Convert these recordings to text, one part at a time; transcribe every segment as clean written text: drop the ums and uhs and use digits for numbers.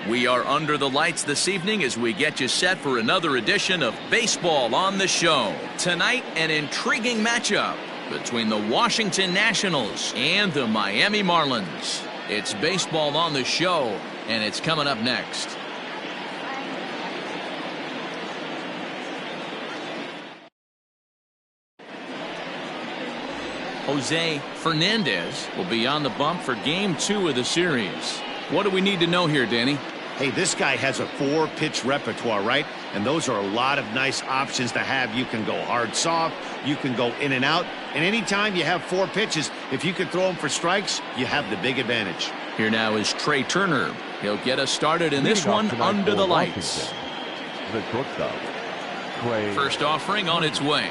We are under the lights this evening as we get you set for another edition of Baseball on the Show. Tonight, an intriguing matchup between the Washington Nationals and the Miami Marlins. It's Baseball on the Show, and it's coming up next. Jose Fernandez will be on the bump for Game 2 of the series. What do we need to know here, Danny? Hey, this guy has a 4-pitch repertoire, right? And those are a lot of nice options to have. You can go hard, soft. You can go in and out. And anytime you have 4 pitches, if you can throw them for strikes, you have the big advantage. Here now is Trey Turner. He'll get us started in this one under the lights. The shortstop. First offering on its way.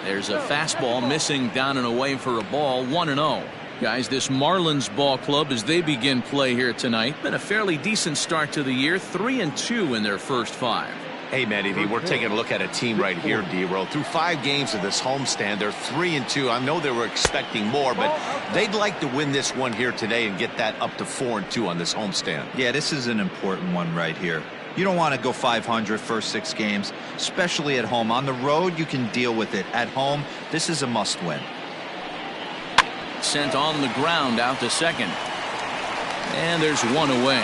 There's a fastball missing down and away for a ball, 1-0. Guys, this Marlins ball club, as they begin play here tonight, been a fairly decent start to the year, 3-2 in their first 5. Hey, Matty V, we're taking a look at a team right here, D-Roll. Through 5 games of this homestand, they're 3-2. I know they were expecting more, but they'd like to win this one here today and get that up to 4-2 on this homestand. Yeah, this is an important one right here. You don't want to go 500 first 6 games, especially at home. On the road, you can deal with it. At home, this is a must-win. Sent on the ground out to second. And there's one away.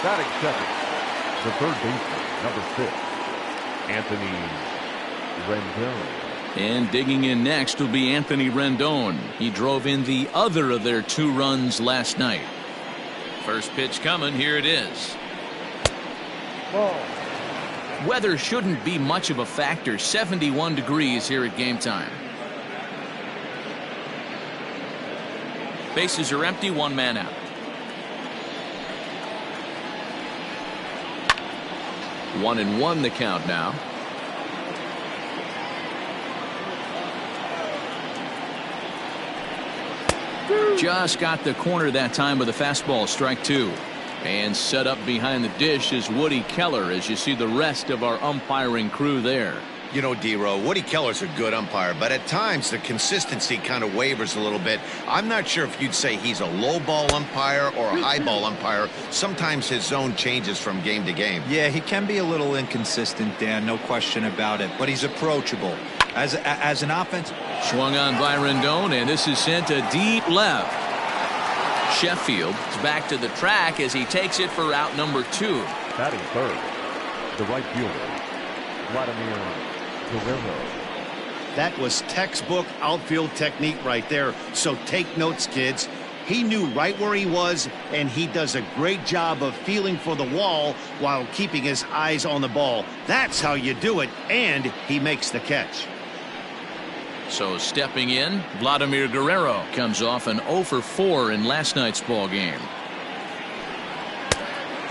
Batting second, the third baseman, number 6, Anthony Rendon. And digging in next will be Anthony Rendon. He drove in the other of their 2 runs last night. First pitch coming. Here it is. Ball. Weather shouldn't be much of a factor. 71 degrees here at game time. Bases are empty. 1 man out. 1-1 the count now. Just got the corner that time with a fastball, strike 2. And set up behind the dish is Woody Keller as you see the rest of our umpiring crew there. You know, D-Row, Woody Keller's a good umpire, but at times the consistency kind of wavers a little bit. I'm not sure if you'd say he's a low ball umpire or a high ball umpire. Sometimes his zone changes from game to game. Yeah, he can be a little inconsistent, Dan, no question about it, but he's approachable. As an offense. Swung on by Rendon, and this is sent to deep left. Sheffield is back to the track as he takes it for out number 2. Batting third, the right fielder, Vladimir Guerrero. That was textbook outfield technique right there. So take notes, kids. He knew right where he was, and he does a great job of feeling for the wall while keeping his eyes on the ball. That's how you do it, and he makes the catch. So stepping in, Vladimir Guerrero comes off an 0 for 4 in last night's ball game.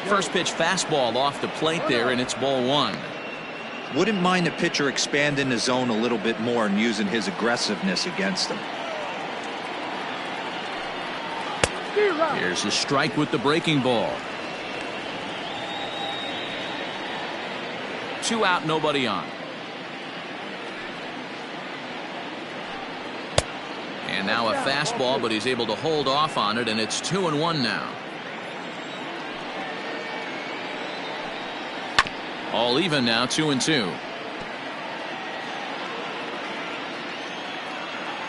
First pitch fastball off the plate there, and it's ball 1. Wouldn't mind the pitcher expanding the zone a little bit more and using his aggressiveness against him. Here's a strike with the breaking ball. 2 out, nobody on. And now a fastball, but he's able to hold off on it, and it's 2-1 now. All even now, 2-2.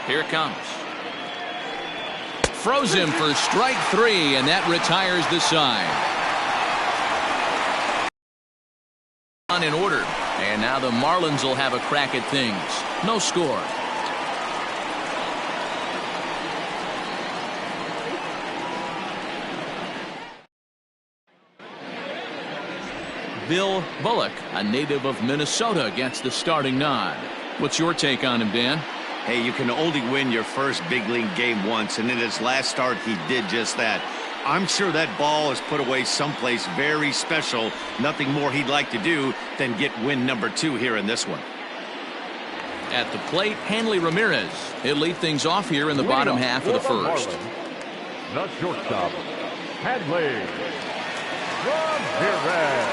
Here it comes. Throws him for strike 3, and that retires the side. In order. And now the Marlins will have a crack at things. No score. Bill Bullock, a native of Minnesota, gets the starting nod. What's your take on him, Dan? Hey, you can only win your first big league game once, and in his last start, he did just that. I'm sure that ball is put away someplace very special. Nothing more he'd like to do than get win number 2 here in this one. At the plate, Hanley Ramirez. He'll lead things off here in the bottom half of the first. The shortstop, Hanley.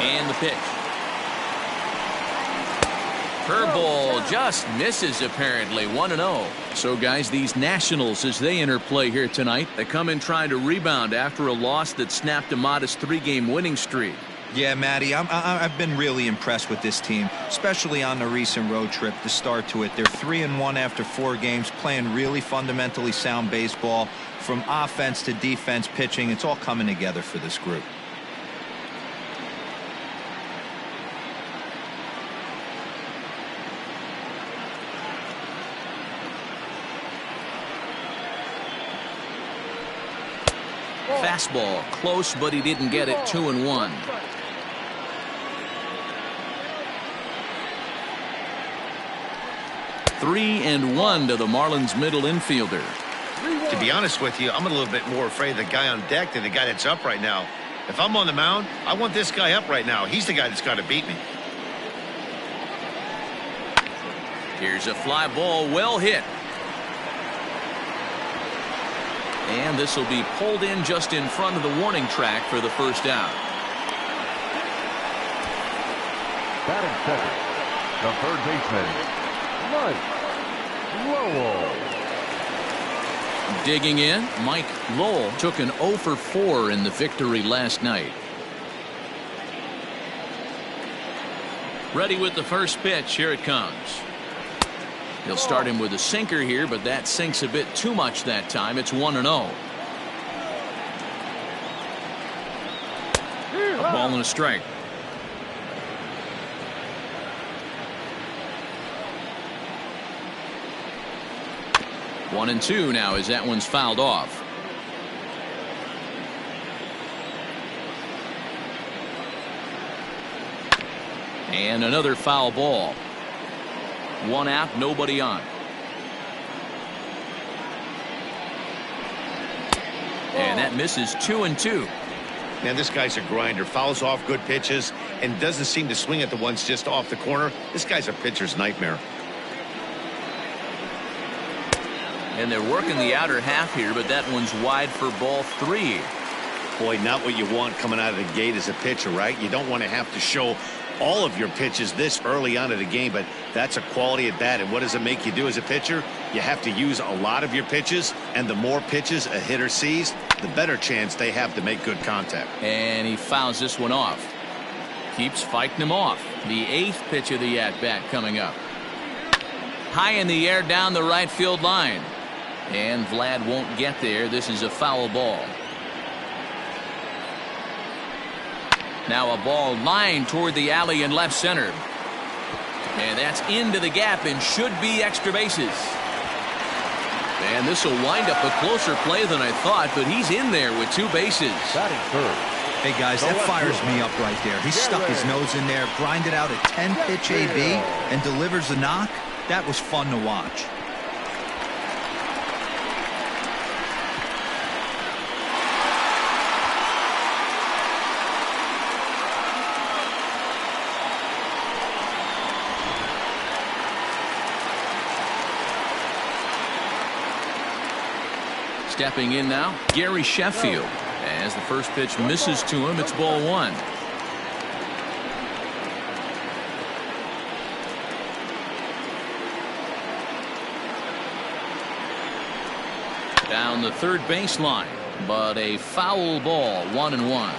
And the pitch. Curveball just misses, apparently. 1-0. So, guys, these Nationals, as they enter play here tonight, they come in trying to rebound after a loss that snapped a modest 3-game winning streak. Yeah, Matty, I've been really impressed with this team, especially on the recent road trip, the start to it. They're 3-1 after 4 games, playing really fundamentally sound baseball. From offense to defense, pitching, it's all coming together for this group. Fastball close, but he didn't get it. 2-1. Three and 1 to the Marlins middle infielder. To be honest with you, I'm a little bit more afraid of the guy on deck than the guy that's up right now. If I'm on the mound, I want this guy up right now. He's the guy that's got to beat me. Here's a fly ball, well hit. And this will be pulled in just in front of the warning track for the first out. Batting second, the third baseman, Mike Lowell. Digging in, Mike Lowell took an 0 for 4 in the victory last night. Ready with the first pitch. Here it comes. He'll start him with a sinker here, but that sinks a bit too much that time. It's 1-0. A ball and a strike. One and two now as that one's fouled off. And another foul ball. One out, nobody on. And that misses. 2-2. Man, this guy's a grinder. Fouls off good pitches and doesn't seem to swing at the ones just off the corner. This guy's a pitcher's nightmare. And they're working the outer half here, but that one's wide for ball 3. Boy, not what you want coming out of the gate as a pitcher, right? You don't want to have to show all of your pitches this early on in the game, but that's a quality at bat. And what does it make you do as a pitcher? You have to use a lot of your pitches, and the more pitches a hitter sees, the better chance they have to make good contact. And he fouls this one off. Keeps fighting him off. The 8th pitch of the at-bat coming up. High in the air down the right field line. And Vlad won't get there. This is a foul ball. Now a ball lined toward the alley in left center. And that's into the gap and should be extra bases. And this will wind up a closer play than I thought, but he's in there with 2 bases. Batting third. Hey, guys, that fires me up right there. He stuck his nose in there, grinded out a 10-pitch AB, and delivers a knock. That was fun to watch. Stepping in now, Gary Sheffield. As the first pitch misses to him, it's ball 1. Down the third baseline, but a foul ball. 1-1.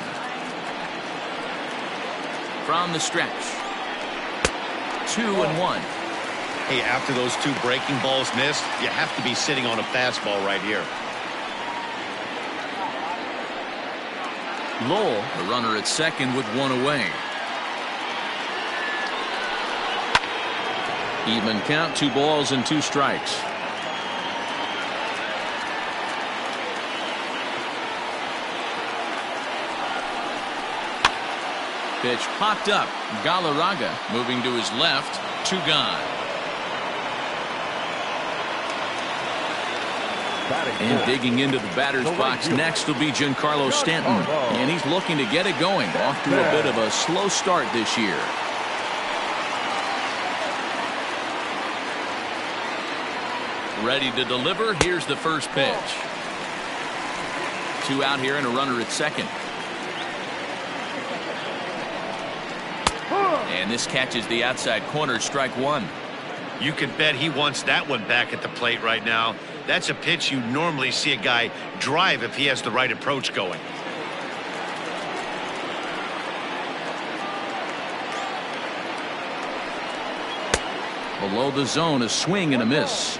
From the stretch. 2-1. Hey, after those 2 breaking balls missed, you have to be sitting on a fastball right here. Lowell, the runner at second with 1 away. Even count, 2 balls and 2 strikes. Pitch popped up. Galarraga moving to his left. 2 gone. And digging into the batter's box next will be Giancarlo Stanton. And he's looking to get it going. Off to a bit of a slow start this year. Ready to deliver. Here's the first pitch. 2 out here and a runner at second. And this catches the outside corner, strike one. You can bet he wants that one back at the plate right now. That's a pitch you normally see a guy drive if he has the right approach going. Below the zone, a swing and a miss.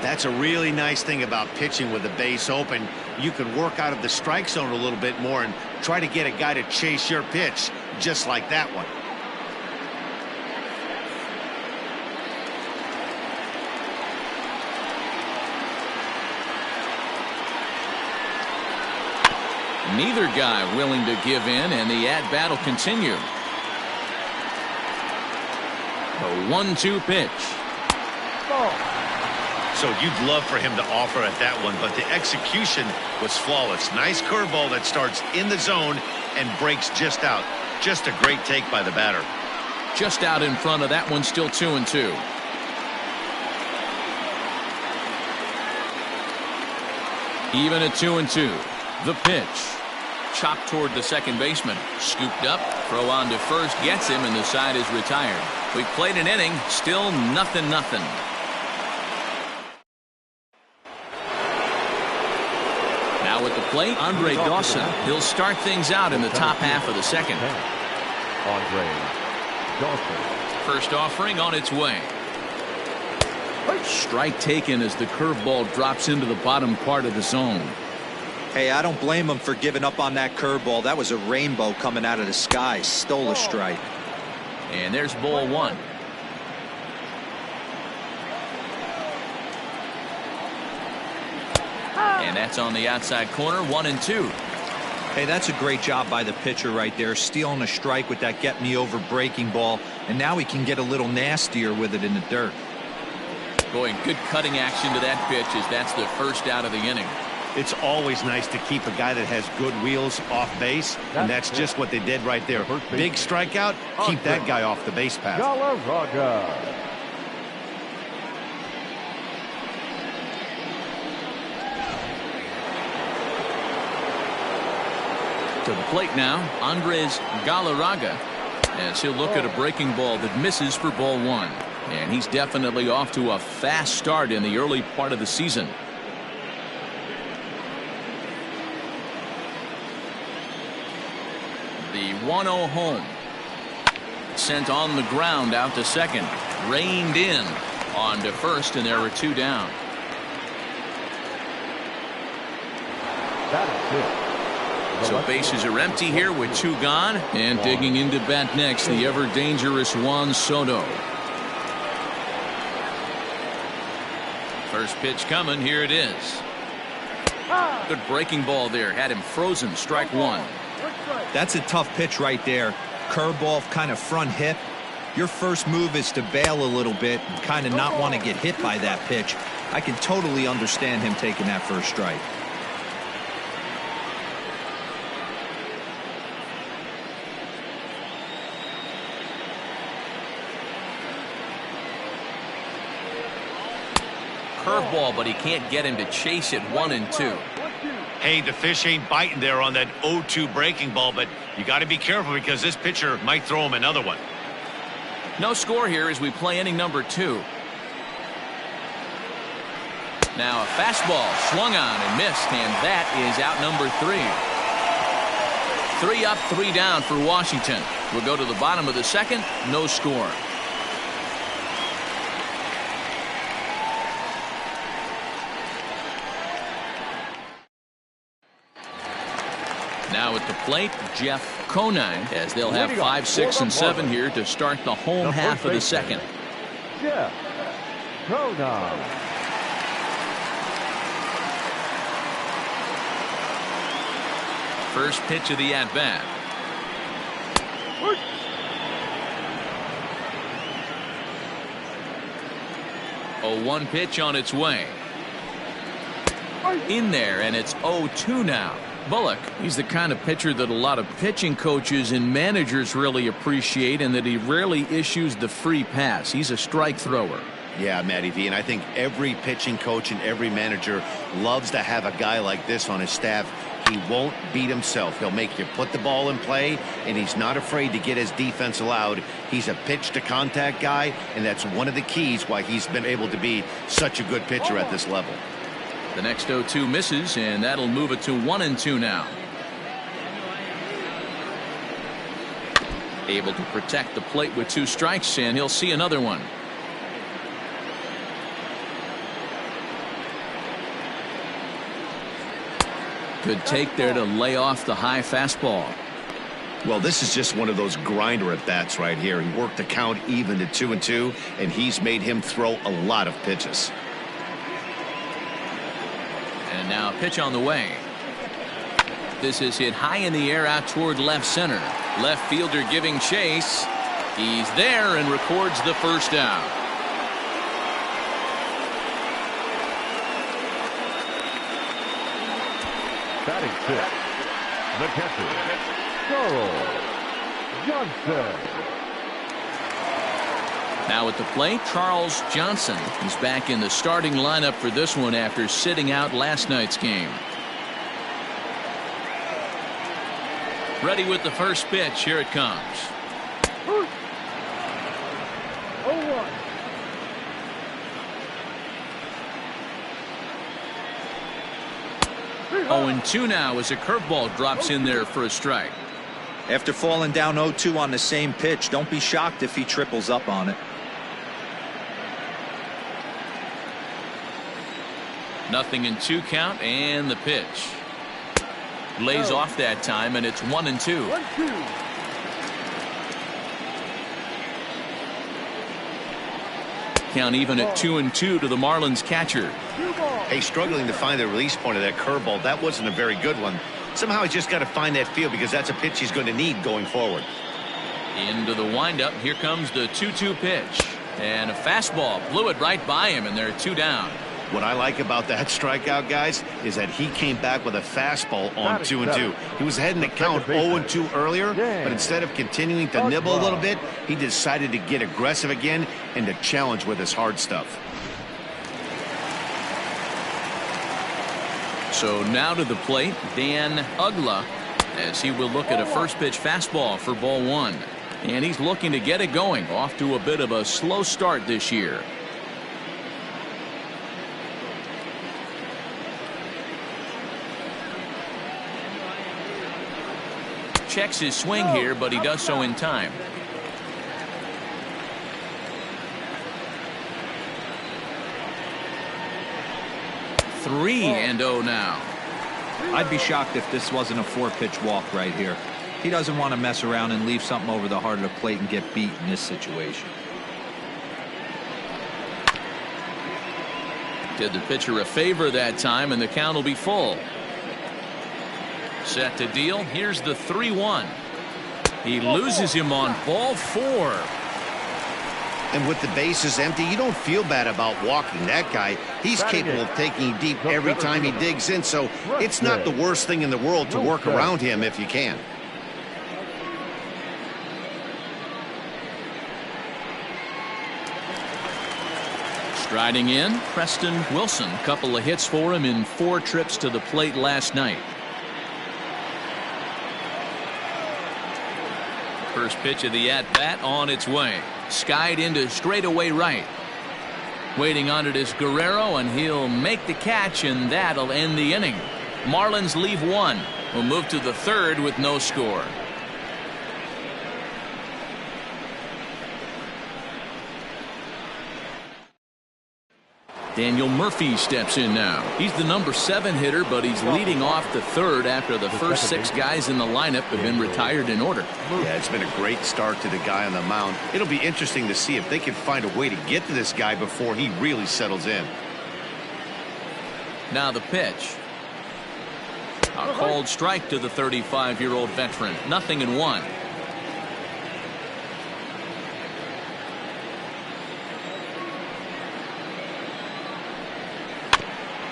That's a really nice thing about pitching with the base open. You can work out of the strike zone a little bit more and try to get a guy to chase your pitch, just like that one. Neither guy willing to give in, and the at-bat will continue. A 1-2 pitch. So you'd love for him to offer at that one, but the execution was flawless. Nice curveball that starts in the zone and breaks just out. Just a great take by the batter. Just out in front of that one, still 2-2. Even at 2-2. The pitch. Chopped toward the second baseman. Scooped up. Throw on to first. Gets him, and the side is retired. We've played an inning. Still 0-0. Now at the plate, Andre Dawson. He'll start things out in the top half of the second. Andre Dawson. First offering on its way. Strike taken as the curveball drops into the bottom part of the zone. Hey, I don't blame him for giving up on that curveball. That was a rainbow coming out of the sky. Stole a strike. And there's ball one. And that's on the outside corner, 1-2. Hey, that's a great job by the pitcher right there, stealing a strike with that get me over breaking ball, and now he can get a little nastier with it in the dirt. Boy, good cutting action to that pitch as that's the first out of the inning. It's always nice to keep a guy that has good wheels off base, and that's just what they did right there. Big strikeout, keep that guy off the base path. To the plate now, Andres Galarraga, as he'll look at a breaking ball that misses for ball one. And he's definitely off to a fast start in the early part of the season. The 1-0 home. Sent on the ground out to second. Reined in on to first, and there were two down. So bases are empty here with two gone. And digging into bat next, the ever-dangerous Juan Soto. First pitch coming. Here it is. Good breaking ball there. Had him frozen. Strike one. That's a tough pitch right there. Curveball, kind of front hip. Your first move is to bail a little bit and kind of not want to get hit by that pitch. I can totally understand him taking that first strike. Curveball, but he can't get him to chase it. 1-2. Hey, the fish ain't biting there on that 0-2 breaking ball, but you got to be careful because this pitcher might throw him another one. No score here as we play inning number 2. Now a fastball swung on and missed, and that is out number 3. 3 up, 3 down for Washington. We'll go to the bottom of the second. No score. Now at the plate, Jeff Conine, as they'll have 5, 6, and 7 here to start the home half of the second. Jeff Conine. First pitch of the at-bat. A 1 pitch on its way. In there, and it's 0-2 now. Bullock, he's the kind of pitcher that a lot of pitching coaches and managers really appreciate, and that he rarely issues the free pass. He's a strike thrower. Yeah, Matty V, and I think every pitching coach and every manager loves to have a guy like this on his staff. He won't beat himself. He'll make you put the ball in play, and he's not afraid to get his defense allowed. He's a pitch-to-contact guy, and that's one of the keys why he's been able to be such a good pitcher at this level. The next 0-2 misses, and that'll move it to 1-2 now. Able to protect the plate with 2 strikes, and he'll see another one. Good take there to lay off the high fastball. Well, this is just one of those grinder at bats right here. He worked the count even to 2-2, and he's made him throw a lot of pitches. And now a pitch on the way. This is hit high in the air out toward left center. Left fielder giving chase. He's there and records the first down. Batting 6, the catcher, Charles Johnson. Now at the plate, Charles Johnson. He's back in the starting lineup for this one after sitting out last night's game. Ready with the first pitch. Here it comes. 0-1. 0-2 now as a curveball drops in there for a strike. After falling down 0-2 on the same pitch, don't be shocked if he triples up on it. Nothing in 2 count, and the pitch. Lays off that time, and it's 1-2. 1-2. Count even at 2-2 to the Marlins catcher. Hey, struggling to find the release point of that curveball. That wasn't a very good one. Somehow he's just got to find that feel because that's a pitch he's going to need going forward. Into the windup. Here comes the 2-2 pitch. And a fastball blew it right by him, and they're 2 down. What I like about that strikeout, guys, is that he came back with a fastball on 2-2. He was ahead in the count 0-2 earlier, but instead of continuing to nibble a little bit, he decided to get aggressive again and to challenge with his hard stuff. So now to the plate, Dan Uggla, as he will look at a first pitch fastball for ball 1. And he's looking to get it going, off to a bit of a slow start this year. Checks his swing here, but he does so in time. Three and 0 now. I'd be shocked if this wasn't a 4-pitch walk right here. He doesn't want to mess around and leave something over the heart of the plate and get beat in this situation. Did the pitcher a favor that time, and the count will be full. Set to deal. Here's the 3-1. He loses him on ball 4. And with the bases empty, you don't feel bad about walking that guy. He's capable of taking deep every time he digs in, so it's not the worst thing in the world to work around him if you can. Striding in, Preston Wilson. Couple of hits for him in 4 trips to the plate last night. First pitch of the at-bat on its way. Skied into straightaway right. Waiting on it is Guerrero, and he'll make the catch, and that'll end the inning. Marlins leave 1. We'll move to the 3rd with no score. Daniel Murphy steps in now. He's the number 7 hitter, but he's leading off the 3rd after the first 6 guys in the lineup have been retired in order. Yeah, it's been a great start to the guy on the mound. It'll be interesting to see if they can find a way to get to this guy before he really settles in. Now the pitch. A called strike to the 35-year-old veteran. 0-1.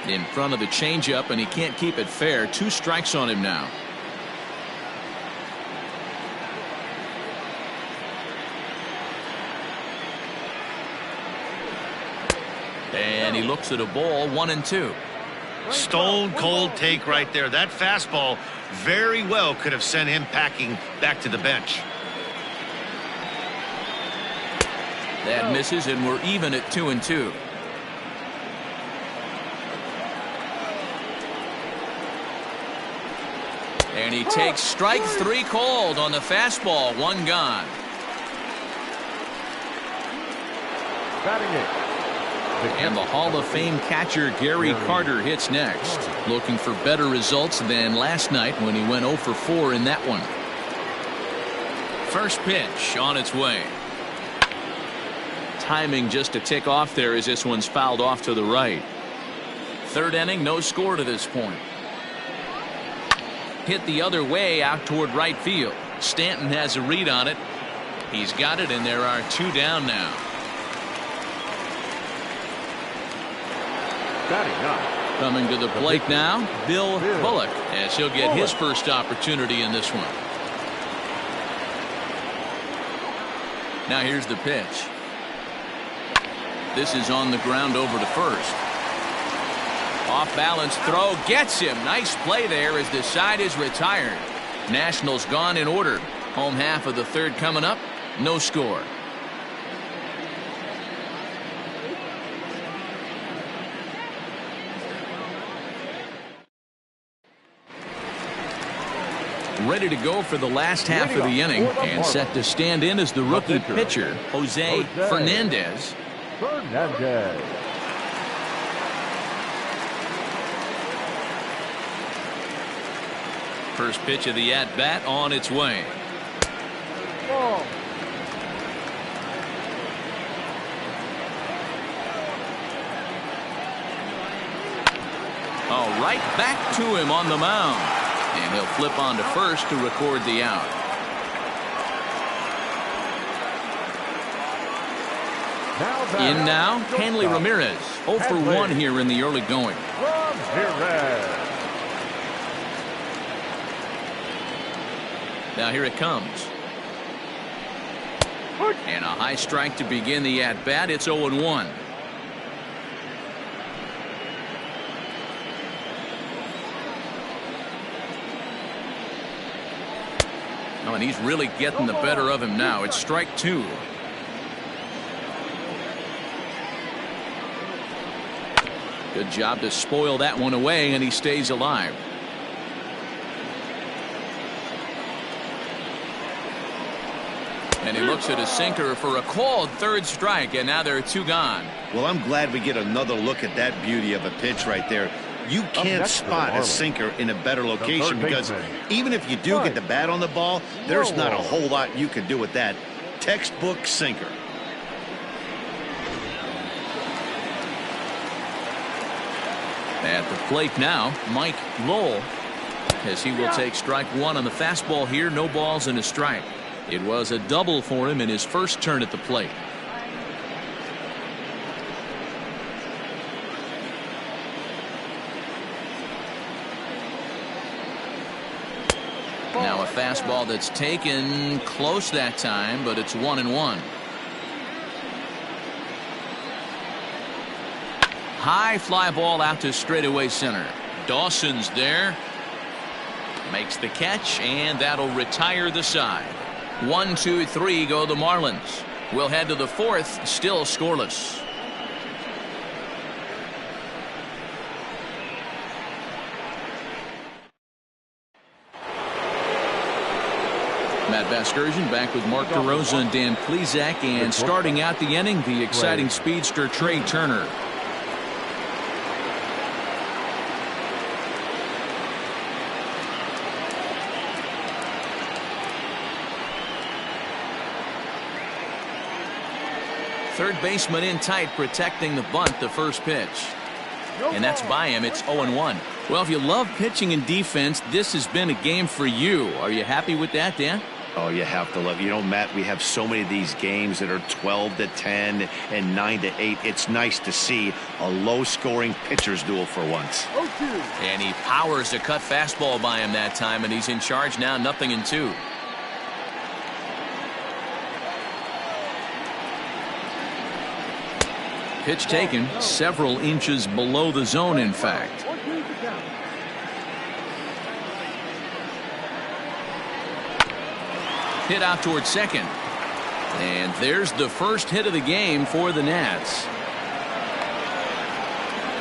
In front of the changeup, and he can't keep it fair. 2 strikes on him now. And he looks at a ball. 1-2. Stone cold take right there. That fastball very well could have sent him packing back to the bench. That misses, and we're even at 2-2. And he takes strike 3 called on the fastball. 1 gone. Batting it. And the Hall of Fame catcher Gary Carter hits next, looking for better results than last night when he went 0 for 4 in that one. First pitch on its way. Timing just a tick off there as this one's fouled off to the right. 3rd inning, no score to this point. Hit the other way out toward right field. Stanton has a read on it. He's got it, and there are 2 down now. Coming to the plate now, Bill Bullock, as he'll get his first opportunity in this one. Now here's the pitch. This is on the ground over to first. Off balance throw gets him. Nice play there as the side is retired. Nationals gone in order. Home half of the 3rd coming up. No score. Ready to go for the last half of the inning, and set to stand in as the rookie pitcher, Jose Fernandez. First pitch of the at-bat on its way. Oh, right back to him on the mound. And he'll flip on to first to record the out. In now, Hanley Ramirez. 0 for 1 here in the early going. Now here it comes. And a high strike to begin the at-bat. It's 0-1. Oh, and he's really getting the better of him now. It's strike 2. Good job to spoil that one away, and he stays alive. And he looks at a sinker for a called 3rd strike, and now there are 2 gone. Well, I'm glad we get another look at that beauty of a pitch right there. You can't spot a sinker in a better location because even if you do get the bat on the ball, there's not a whole lot you can do with that. Textbook sinker. At the plate now, Mike Lowell, as he will take strike 1 on the fastball here. No balls and a strike. It was a double for him in his first turn at the plate. Now a fastball that's taken close that time, but it's 1-1. High fly ball out to straightaway center. Dawson's there. Makes the catch, and that'll retire the side. 1, 2, 3 go the Marlins. We'll head to the 4th, still scoreless. Matt Vasgersian back with Mark DeRosa and Dan Plesac, and starting out the inning, the exciting speedster Trey Turner. Third baseman in tight, protecting the bunt, the first pitch. And that's by him. It's 0-1. Well, if you love pitching and defense, this has been a game for you. Are you happy with that, Dan? Oh, you have to love. You know, Matt, we have so many of these games that are 12-10 and 9-8. It's nice to see a low-scoring pitcher's duel for once. And he powers a cut fastball by him that time, and he's in charge now, 0-2. Pitch taken several inches below the zone, in fact. Hit out towards second. And there's the first hit of the game for the Nats.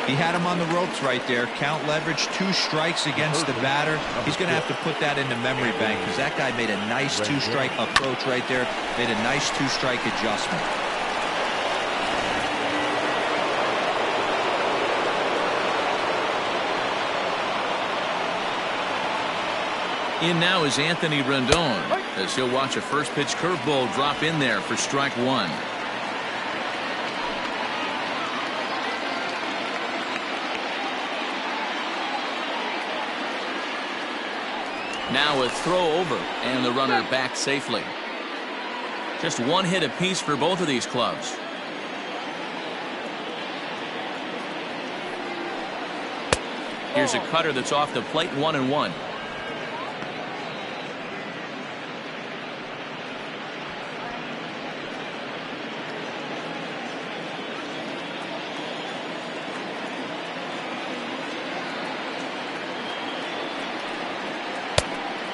He had him on the ropes right there. Count leverage, 2 strikes against the batter. He's going to have to put that in the memory bank because that guy made a nice 2-strike approach right there. Made a nice 2-strike adjustment. In now is Anthony Rendon as he'll watch a first pitch curveball drop in there for strike 1. Now a throw over and the runner back safely. Just 1 hit apiece for both of these clubs. Here's a cutter that's off the plate, 1-1.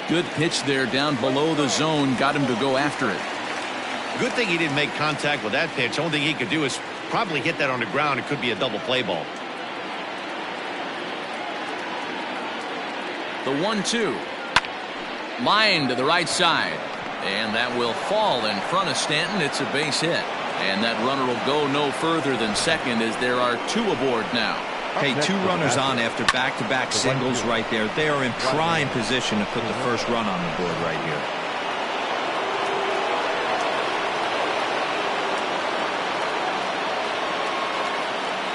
Good pitch there down below the zone. Got him to go after it. Good thing he didn't make contact with that pitch. Only thing he could do is probably hit that on the ground. It could be a double play ball. The 1-2. Line to the right side. And that will fall in front of Stanton. It's a base hit. And that runner will go no further than second as there are 2 aboard now. Hey, 2 runners on after back-to-back singles right there. They are in prime position to put the first run on the board right here.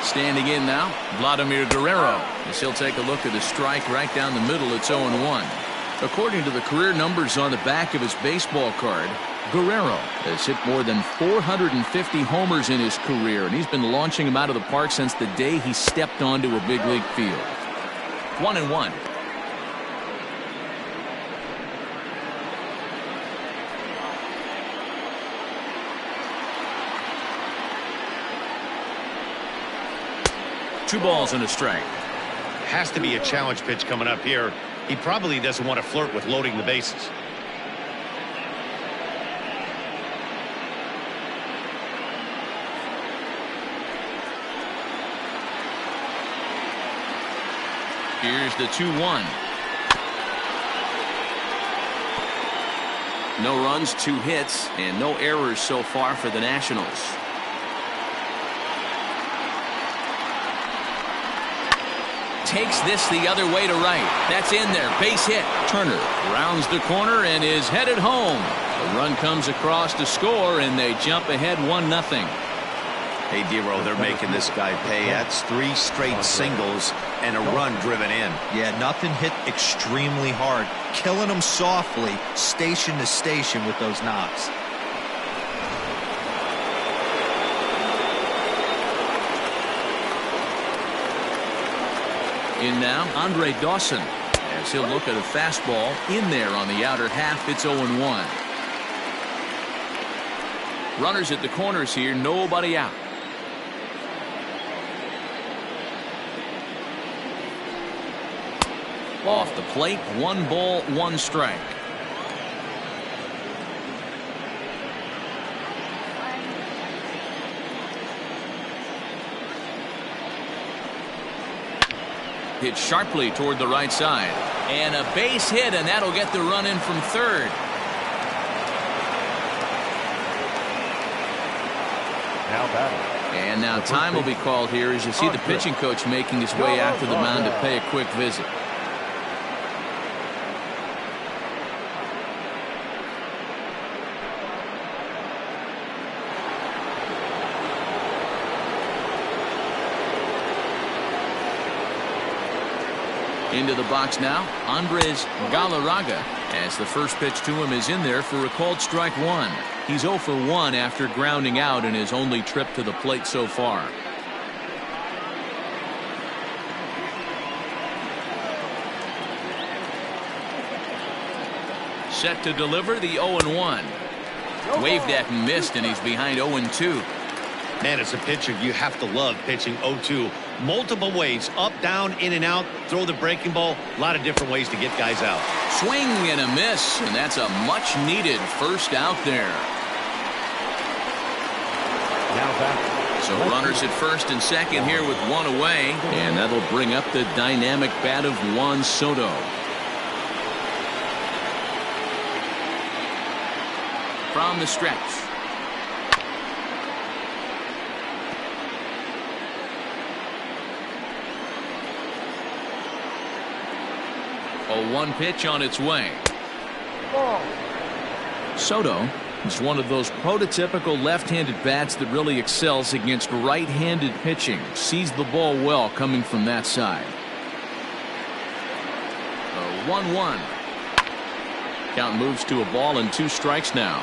Standing in now, Vladimir Guerrero, as he'll take a look at a strike right down the middle. It's 0-1. According to the career numbers on the back of his baseball card, Guerrero has hit more than 450 homers in his career, and he's been launching them out of the park since the day he stepped onto a big league field. 1-1. Two balls and a strike. Has to be a challenge pitch coming up here. He probably doesn't want to flirt with loading the bases. Here's the 2-1. No runs, 2 hits, and no errors so far for the Nationals. Takes this the other way to right. That's in there. Base hit. Turner rounds the corner and is headed home. The run comes across to score, and they jump ahead 1-0. Hey, Dero, they're making this guy pay. That's 3 straight singles and a run driven in. Yeah, nothing hit extremely hard. Killing them softly, station to station with those knocks. In now, Andre Dawson, as he'll look at a fastball in there on the outer half. It's 0-1. Runners at the corners here, nobody out. Off the plate, 1 ball, 1 strike. Hit sharply toward the right side. And a base hit, and that'll get the run in from third. Now batting. And now time will be called here as you see the pitching coach making his way out to the mound to pay a quick visit. Into the box now, Andres Galarraga, as the first pitch to him is in there for a called strike 1. He's 0 for 1 after grounding out in his only trip to the plate so far. Set to deliver the 0-1. Waved at and missed, and he's behind 0-2. Man, as a pitcher, you have to love pitching 0-2 Multiple ways, up, down, in and out, throw the breaking ball. A lot of different ways to get guys out. Swing and a miss, and that's a much-needed first out there. Now back. So runners at first and second here with one away, and that'll bring up the dynamic bat of Juan Soto. From the stretch. A 1 pitch on its way. Soto is one of those prototypical left-handed bats that really excels against right-handed pitching. Sees the ball well coming from that side. A 1-1. Count moves to a ball and 2 strikes now.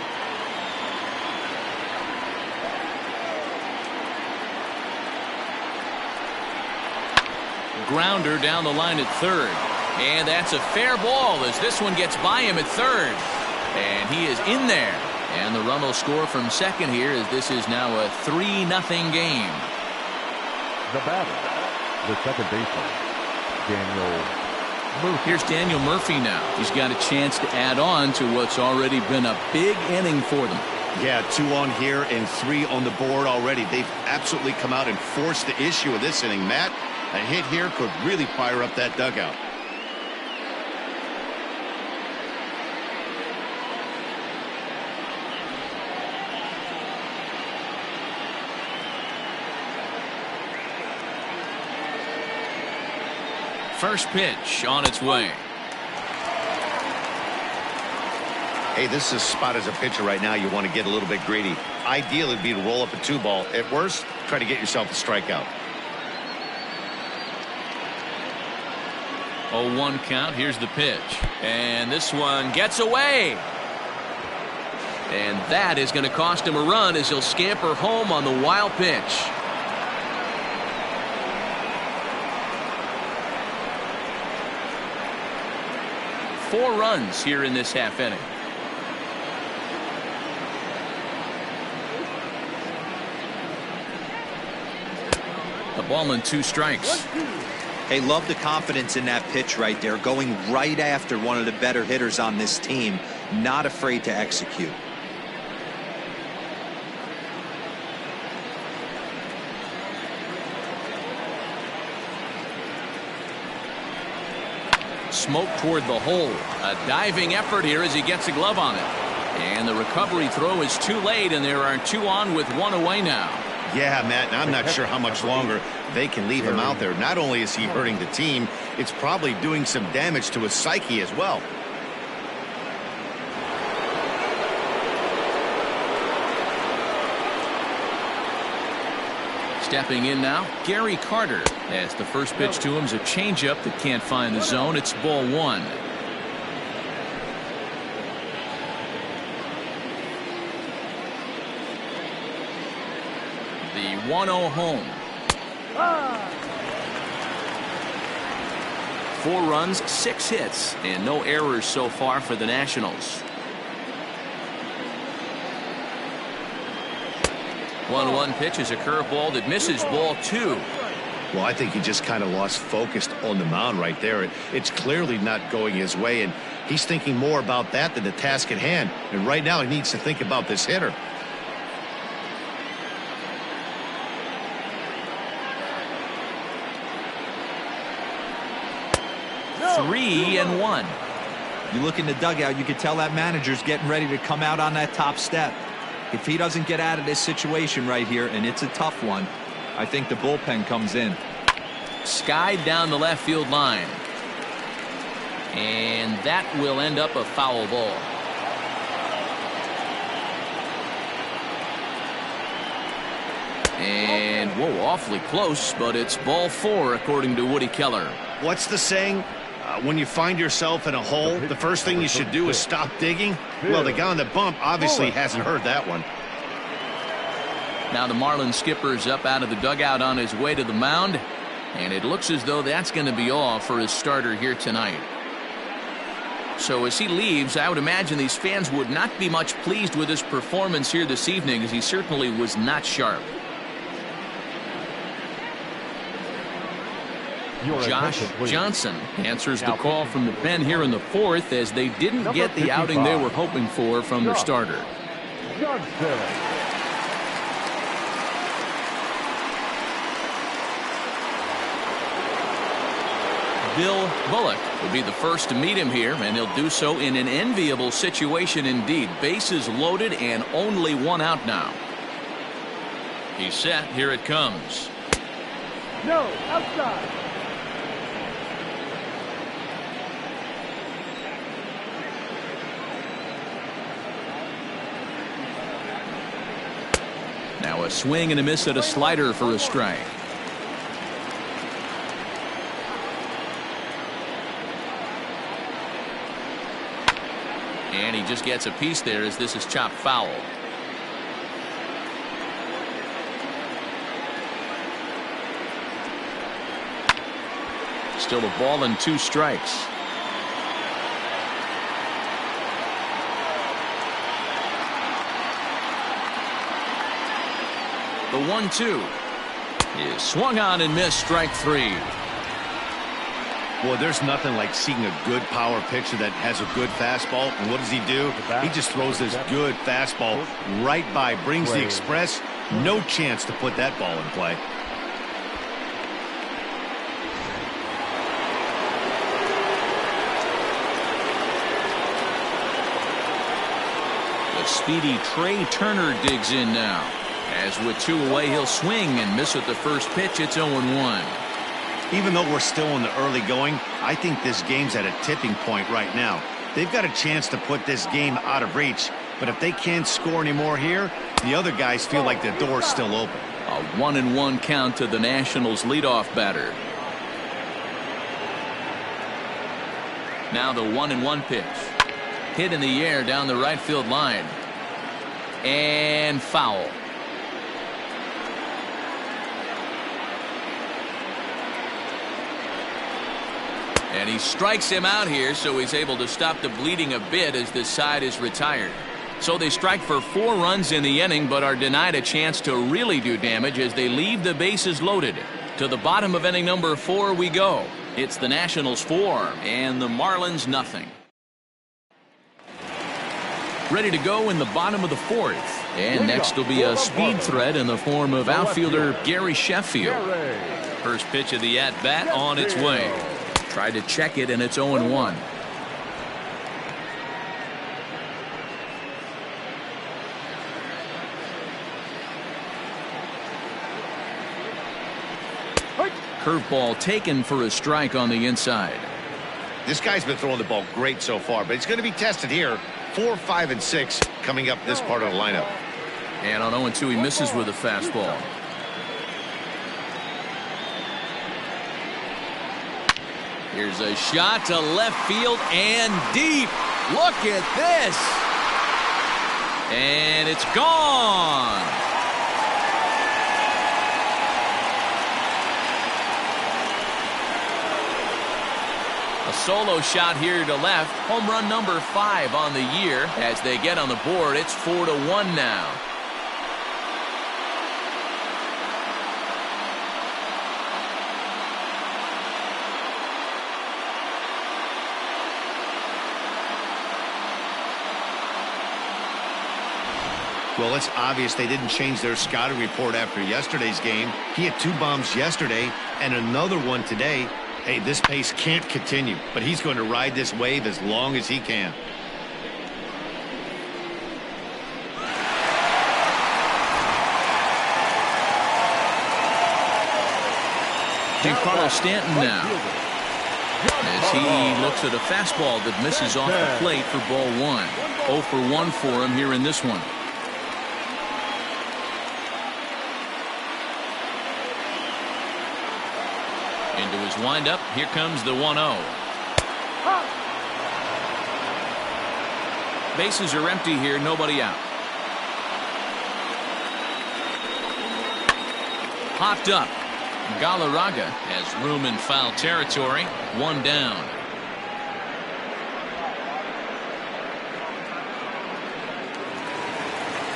Grounder down the line at third. And that's a fair ball as this one gets by him at third. And he is in there. And the run will score from second here as this is now a 3-0 game. The batter, the second baseman, Daniel Murphy. Here's Daniel Murphy now. He's got a chance to add on to what's already been a big inning for them. Yeah, 2 on here and 3 on the board already. They've absolutely come out and forced the issue of this inning, Matt. A hit here could really fire up that dugout. First pitch on its way. Hey, this is a spot as a pitcher right now. You want to get a little bit greedy. Ideal would be to roll up a 2-ball. At worst, try to get yourself a strikeout. 0-1 count. Here's the pitch. And this one gets away. And that is going to cost him a run as he'll scamper home on the wild pitch. Four runs here in this half inning. A ball and 2 strikes. Hey, love the confidence in that pitch right there, going right after one of the better hitters on this team, not afraid to execute. Smoke toward the hole. A diving effort here as he gets a glove on it. And the recovery throw is too late, and there are 2 on with 1 away now. Yeah, Matt, and I'm not sure how much longer they can leave him out there. Not only is he hurting the team, it's probably doing some damage to his psyche as well. Stepping in now, Gary Carter. As the first pitch to him is a changeup that can't find the zone. It's ball 1. The 1-0 home. 4 runs, 6 hits, and no errors so far for the Nationals. 1-1 pitch is a curveball that misses, ball 2. Well, I think he just kind of lost focus on the mound right there. It's clearly not going his way, and he's thinking more about that than the task at hand. And right now he needs to think about this hitter. No. 3-1. You look in the dugout, you can tell that manager's getting ready to come out on that top step. If he doesn't get out of this situation right here, and it's a tough one, I think the bullpen comes in. Skied down the left field line. And that will end up a foul ball. And, whoa, awfully close, but it's ball 4 according to Woody Keller. What's the saying? When you find yourself in a hole, the first thing you should do is stop digging. Well, the guy on the bump obviously hasn't heard that one. Now the Marlins skipper's up out of the dugout on his way to the mound, and it looks as though that's going to be all for his starter here tonight. So as he leaves, I would imagine these fans would not be much pleased with his performance here this evening, as he certainly was not sharp. Your Josh attention, please. Johnson answers the Now call from the pen here in the fourth, as they didn't Number get the outing they 55. were hoping for from their Josh starter. Johnson. Bill Bullock will be the first to meet him here, and he'll do so in an enviable situation indeed. Bases loaded and only one out now. He's set. Here it comes. No, outside. Now a swing and a miss at a slider for a strike. And he just gets a piece there as this is chopped foul. Still a ball and 2 strikes. The 1-2 is swung on and missed, strike 3. Boy, there's nothing like seeing a good power pitcher that has a good fastball. And what does he do? He just throws this good fastball right by, brings the express. No chance to put that ball in play. The speedy Trey Turner digs in now. As with 2 away, he'll swing and miss at the first pitch. It's 0-1. Even though we're still in the early going, I think this game's at a tipping point right now. They've got a chance to put this game out of reach, but if they can't score any more here, the other guys feel like the door's still open. A 1-1 count to the Nationals leadoff batter. Now the 1-1 pitch. Hit in the air down the right field line. And foul. And he strikes him out here, so he's able to stop the bleeding a bit as this side is retired. So they strike for 4 runs in the inning, but are denied a chance to really do damage as they leave the bases loaded. To the bottom of inning number 4 we go. It's the Nationals 4 and the Marlins nothing. Ready to go in the bottom of the 4th. And next will be a speed threat in the form of outfielder Gary Sheffield. First pitch of the at-bat on its way. Tried to check it, and it's 0-1. Curveball taken for a strike on the inside. This guy's been throwing the ball great so far, but he's going to be tested here. 4, 5, and 6 coming up this part of the lineup. And on 0-2, he misses with a fastball. Here's a shot to left field and deep. Look at this. And it's gone. A solo shot here to left. Home run number 5 on the year. As they get on the board, it's 4-1 now. Well, it's obvious they didn't change their scouting report after yesterday's game. He had 2 bombs yesterday and another one today. Hey, this pace can't continue, but he's going to ride this wave as long as he can. Giancarlo Stanton now. As he looks at a fastball that misses off the plate for ball 1. 0 for 1 for him here in this one. Into his windup. Here comes the 1-0. Bases are empty here. Nobody out. Popped up. Galarraga has room in foul territory. 1 down.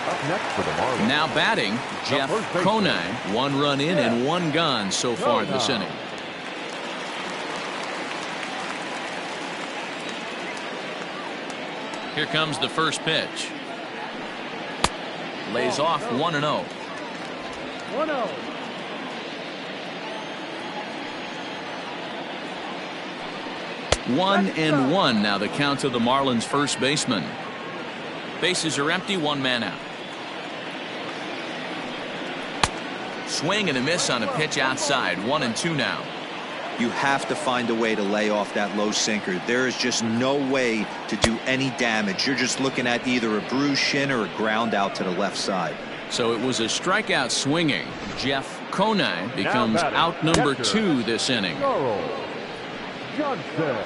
Up next for the Marlins. Now batting, Jeff Conine. 1 run in and 1 gone so far this inning. Here comes the first pitch. Lays off 1-0. 1-0. 1-1 now the count to the Marlins first baseman. Bases are empty, one man out. Swing and a miss on a pitch outside. 1-2 now. You have to find a way to lay off that low sinker. There is just no way to do any damage. You're just looking at either a bruised shin or a ground out to the left side. So it was a strikeout swinging. Jeff Conine becomes out number 2 this inning. Johnson.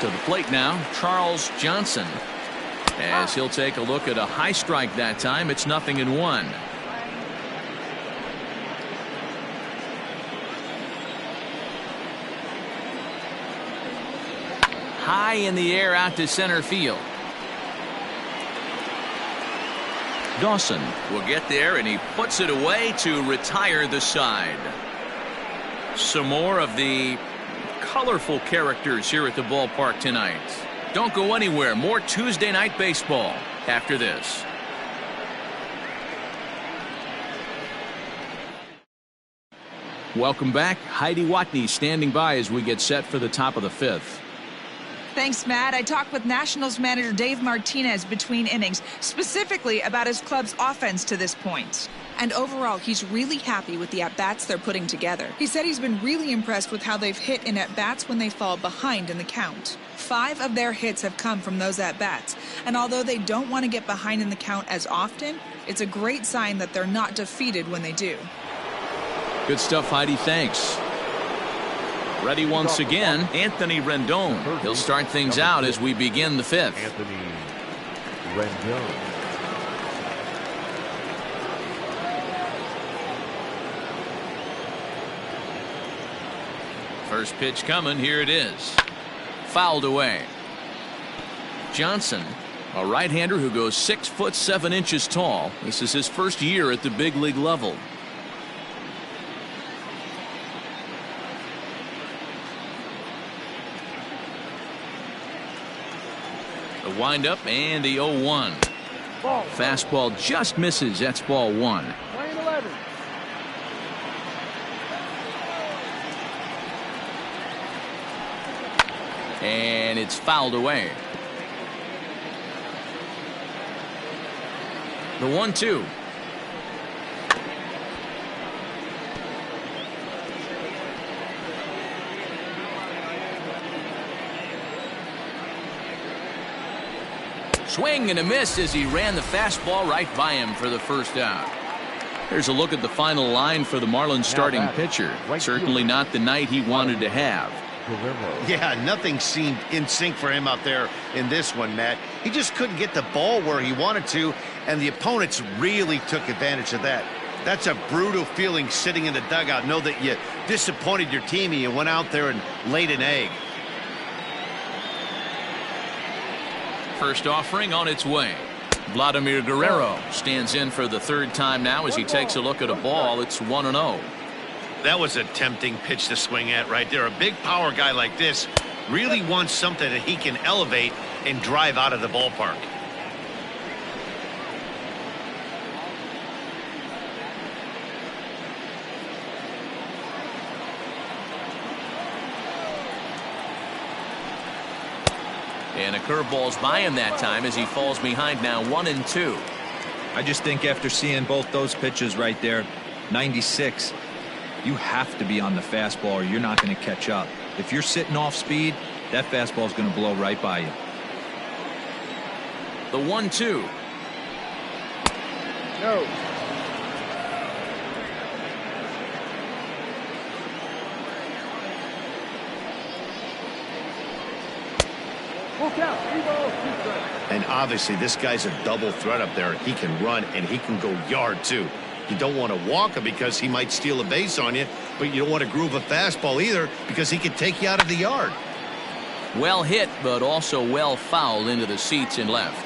To the plate now, Charles Johnson. As he'll take a look at a high strike that time. It's 0-1. High in the air out to center field. Dawson will get there, and he puts it away to retire the side. Some more of the colorful characters here at the ballpark tonight. Don't go anywhere. More Tuesday night baseball after this. Welcome back. Heidi Watney standing by as we get set for the top of the 5th. Thanks, Matt. I talked with Nationals manager Dave Martinez between innings, specifically about his club's offense to this point. And overall, he's really happy with the at-bats they're putting together. He said he's been really impressed with how they've hit in at-bats when they fall behind in the count. 5 of their hits have come from those at-bats. And although they don't want to get behind in the count as often, it's a great sign that they're not defeated when they do. Good stuff, Heidi. Thanks. Ready once again, Anthony Rendon. He'll start things out as we begin the 5th. Anthony Rendon. First pitch coming. Here it is. Fouled away. Johnson, a right-hander who goes 6'7" tall. This is his first year at the big league level. The windup and the 0-1. Fastball just misses. That's ball 1. Lane 11. And it's fouled away. The 1-2. Swing and a miss as he ran the fastball right by him for the first out. Here's a look at the final line for the Marlins starting pitcher. Certainly not the night he wanted to have. Yeah, nothing seemed in sync for him out there in this one, Matt. He just couldn't get the ball where he wanted to, and the opponents really took advantage of that. That's a brutal feeling sitting in the dugout. Know that you disappointed your team and you went out there and laid an egg. First offering on its way. Vladimir Guerrero stands in for the 3rd time now as he takes a look at a ball. It's 1-0. That was a tempting pitch to swing at right there. A big power guy like this really wants something that he can elevate and drive out of the ballpark. And a curveball's by him that time as he falls behind now 1-2. I just think after seeing both those pitches right there, 96, you have to be on the fastball or you're not going to catch up. If you're sitting off speed, that fastball is going to blow right by you. The 1-2. No. Look out. And obviously this guy's a double threat up there. He can run and he can go yard too. You don't want to walk him because he might steal a base on you, but you don't want to groove a fastball either because he could take you out of the yard. Well hit, but also well fouled into the seats in left.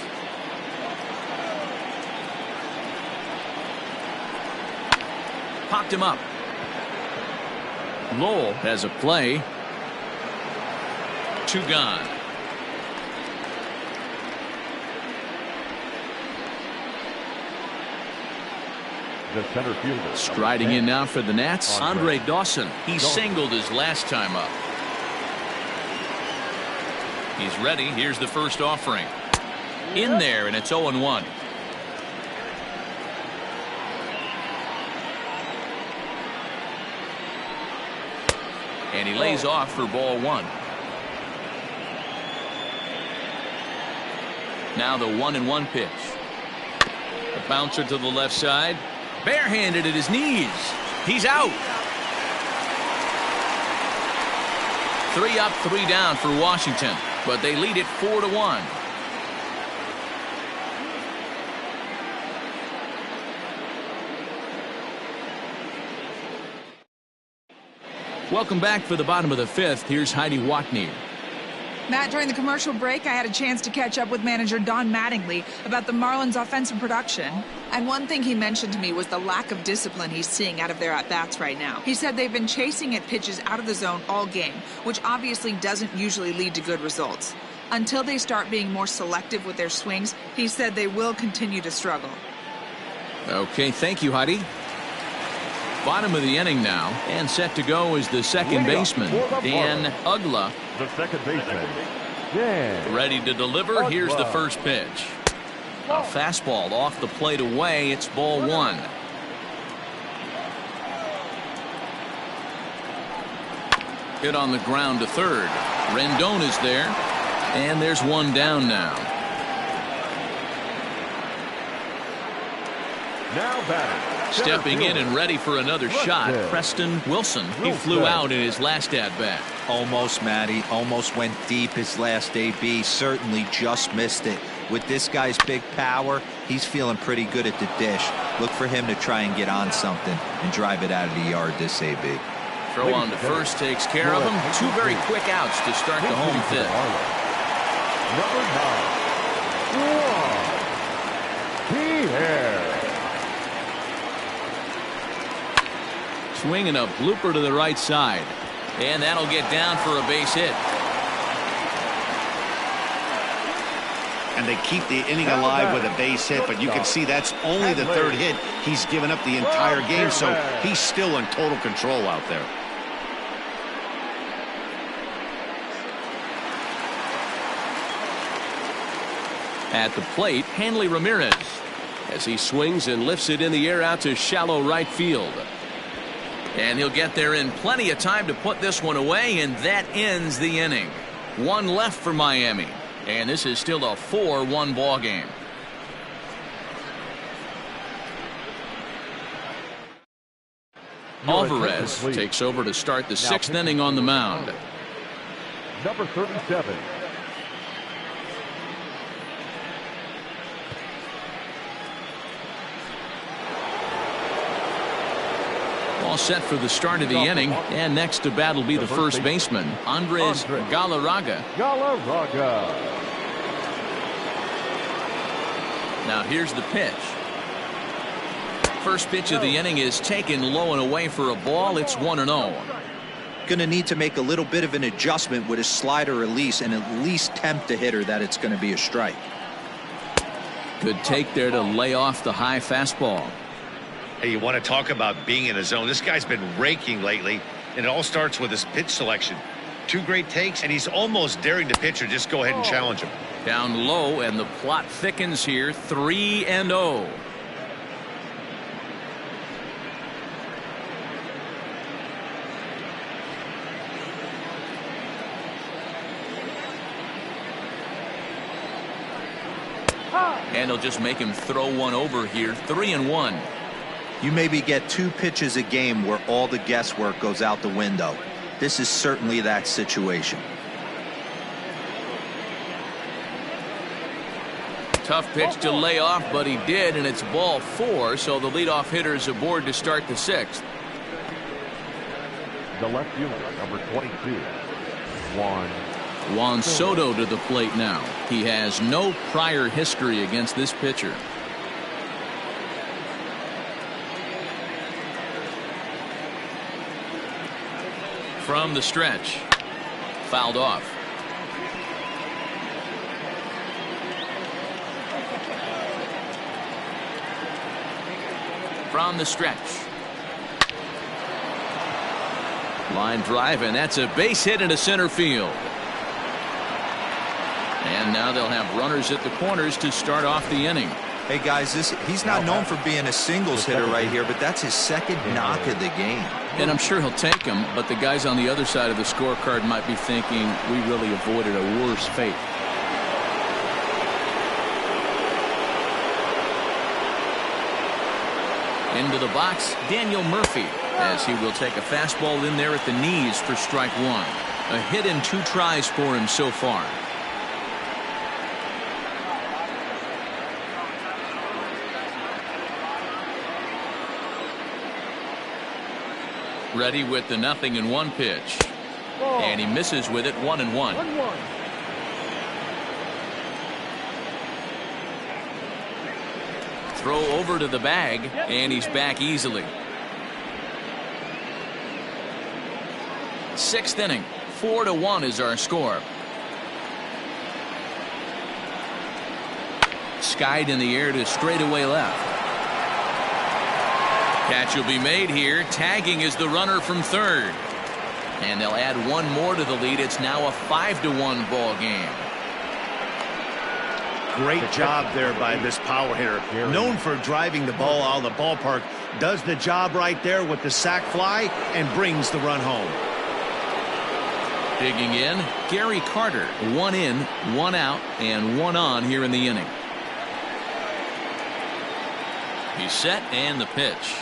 popped him up. Lowell has a play. 2 gone. The center fielder. Striding in now for the Nats, Andre Dawson. He singled his last time up. He's ready. Here's the first offering. In there, and it's 0-1. And he lays off for ball 1. Now the 1-1 pitch. A bouncer to the left side. Barehanded at his knees. He's out. 3 up, 3 down for Washington, but they lead it 4-1. Welcome back for the bottom of the 5th. Here's Heidi Watney. Matt, during the commercial break, I had a chance to catch up with manager Don Mattingly about the Marlins' offensive production. And one thing he mentioned to me was the lack of discipline he's seeing out of their at-bats right now. He said they've been chasing at pitches out of the zone all game, which obviously doesn't usually lead to good results. Until they start being more selective with their swings, he said they will continue to struggle. Okay, thank you, Heidi. Bottom of the inning now, and set to go is the second baseman, Dan Ugla. The second baseman, Dan. Ready to deliver. Here's the first pitch. A fastball off the plate away. It's ball 1. Hit on the ground to third. Rendon is there, and there's 1 down now. Now batting. Stepping in and ready for another shot, Preston Wilson. He flew out in his last at-bat. Almost, Matty. Almost went deep his last AB. Certainly just missed it. With this guy's big power, he's feeling pretty good at the dish. Look for him to try and get on something and drive it out of the yard this AB. Throw on to first takes care of him. 2 very quick outs to start the home 5th. Number 9, Pierre. Swing and a blooper to the right side. And that'll get down for a base hit. And they keep the inning alive with a base hit, but you can see that's only the 3rd hit he's given up the entire game, so he's still in total control out there. At the plate, Hanley Ramirez, as he swings and lifts it in the air out to shallow right field. And he'll get there in plenty of time to put this one away, and that ends the inning. 1 left for Miami, and this is still a 4-1 ball game. Alvarez takes over to start the 6th inning on the mound. Number 37. All set for the start of the inning, and next to bat will be the first baseman, Andres Galarraga. Now here's the pitch. First pitch of the inning is taken low and away for a ball. It's 1-0. Going to need to make a little bit of an adjustment with his slider release and at least tempt the hitter that it's going to be a strike. Good take there to lay off the high fastball. Hey, you want to talk about being in a zone? This guy's been raking lately, and it all starts with his pitch selection. 2 great takes, and he's almost daring the pitcher just go ahead and challenge him. Down low, and the plot thickens here. 3-0. And they'll just make him throw one over here. 3-1. You maybe get 2 pitches a game where all the guesswork goes out the window. This is certainly that situation. Tough pitch to lay off, but he did, and it's ball 4, so the leadoff hitter is aboard to start the 6th. The left fielder, number 22, Juan Soto to the plate now. He has no prior history against this pitcher. From the stretch. Fouled off. From the stretch. Line drive, and that's a base hit into center field. And now they'll have runners at the corners to start off the inning. Hey guys, he's not known for being a singles hitter right here, but that's his second knock of the game. And I'm sure he'll take him, but the guys on the other side of the scorecard might be thinking we really avoided a worse fate. Into the box, Daniel Murphy, as he will take a fastball in there at the knees for strike one. A hit in 2 tries for him so far. Ready with the 0-1 pitch. And he misses with it, 1-1. Throw over to the bag, and he's back easily. 6th inning, 4-1 is our score. Skied in the air to straightaway left. Catch will be made here. Tagging is the runner from third. And they'll add one more to the lead. It's now a 5-1 ball game. Great job there by this power hitter. Known for driving the ball out of the ballpark. Does the job right there with the sac fly and brings the run home. Digging in, Gary Carter. 1 in, 1 out, and 1 on here in the inning. He's set, and the pitch.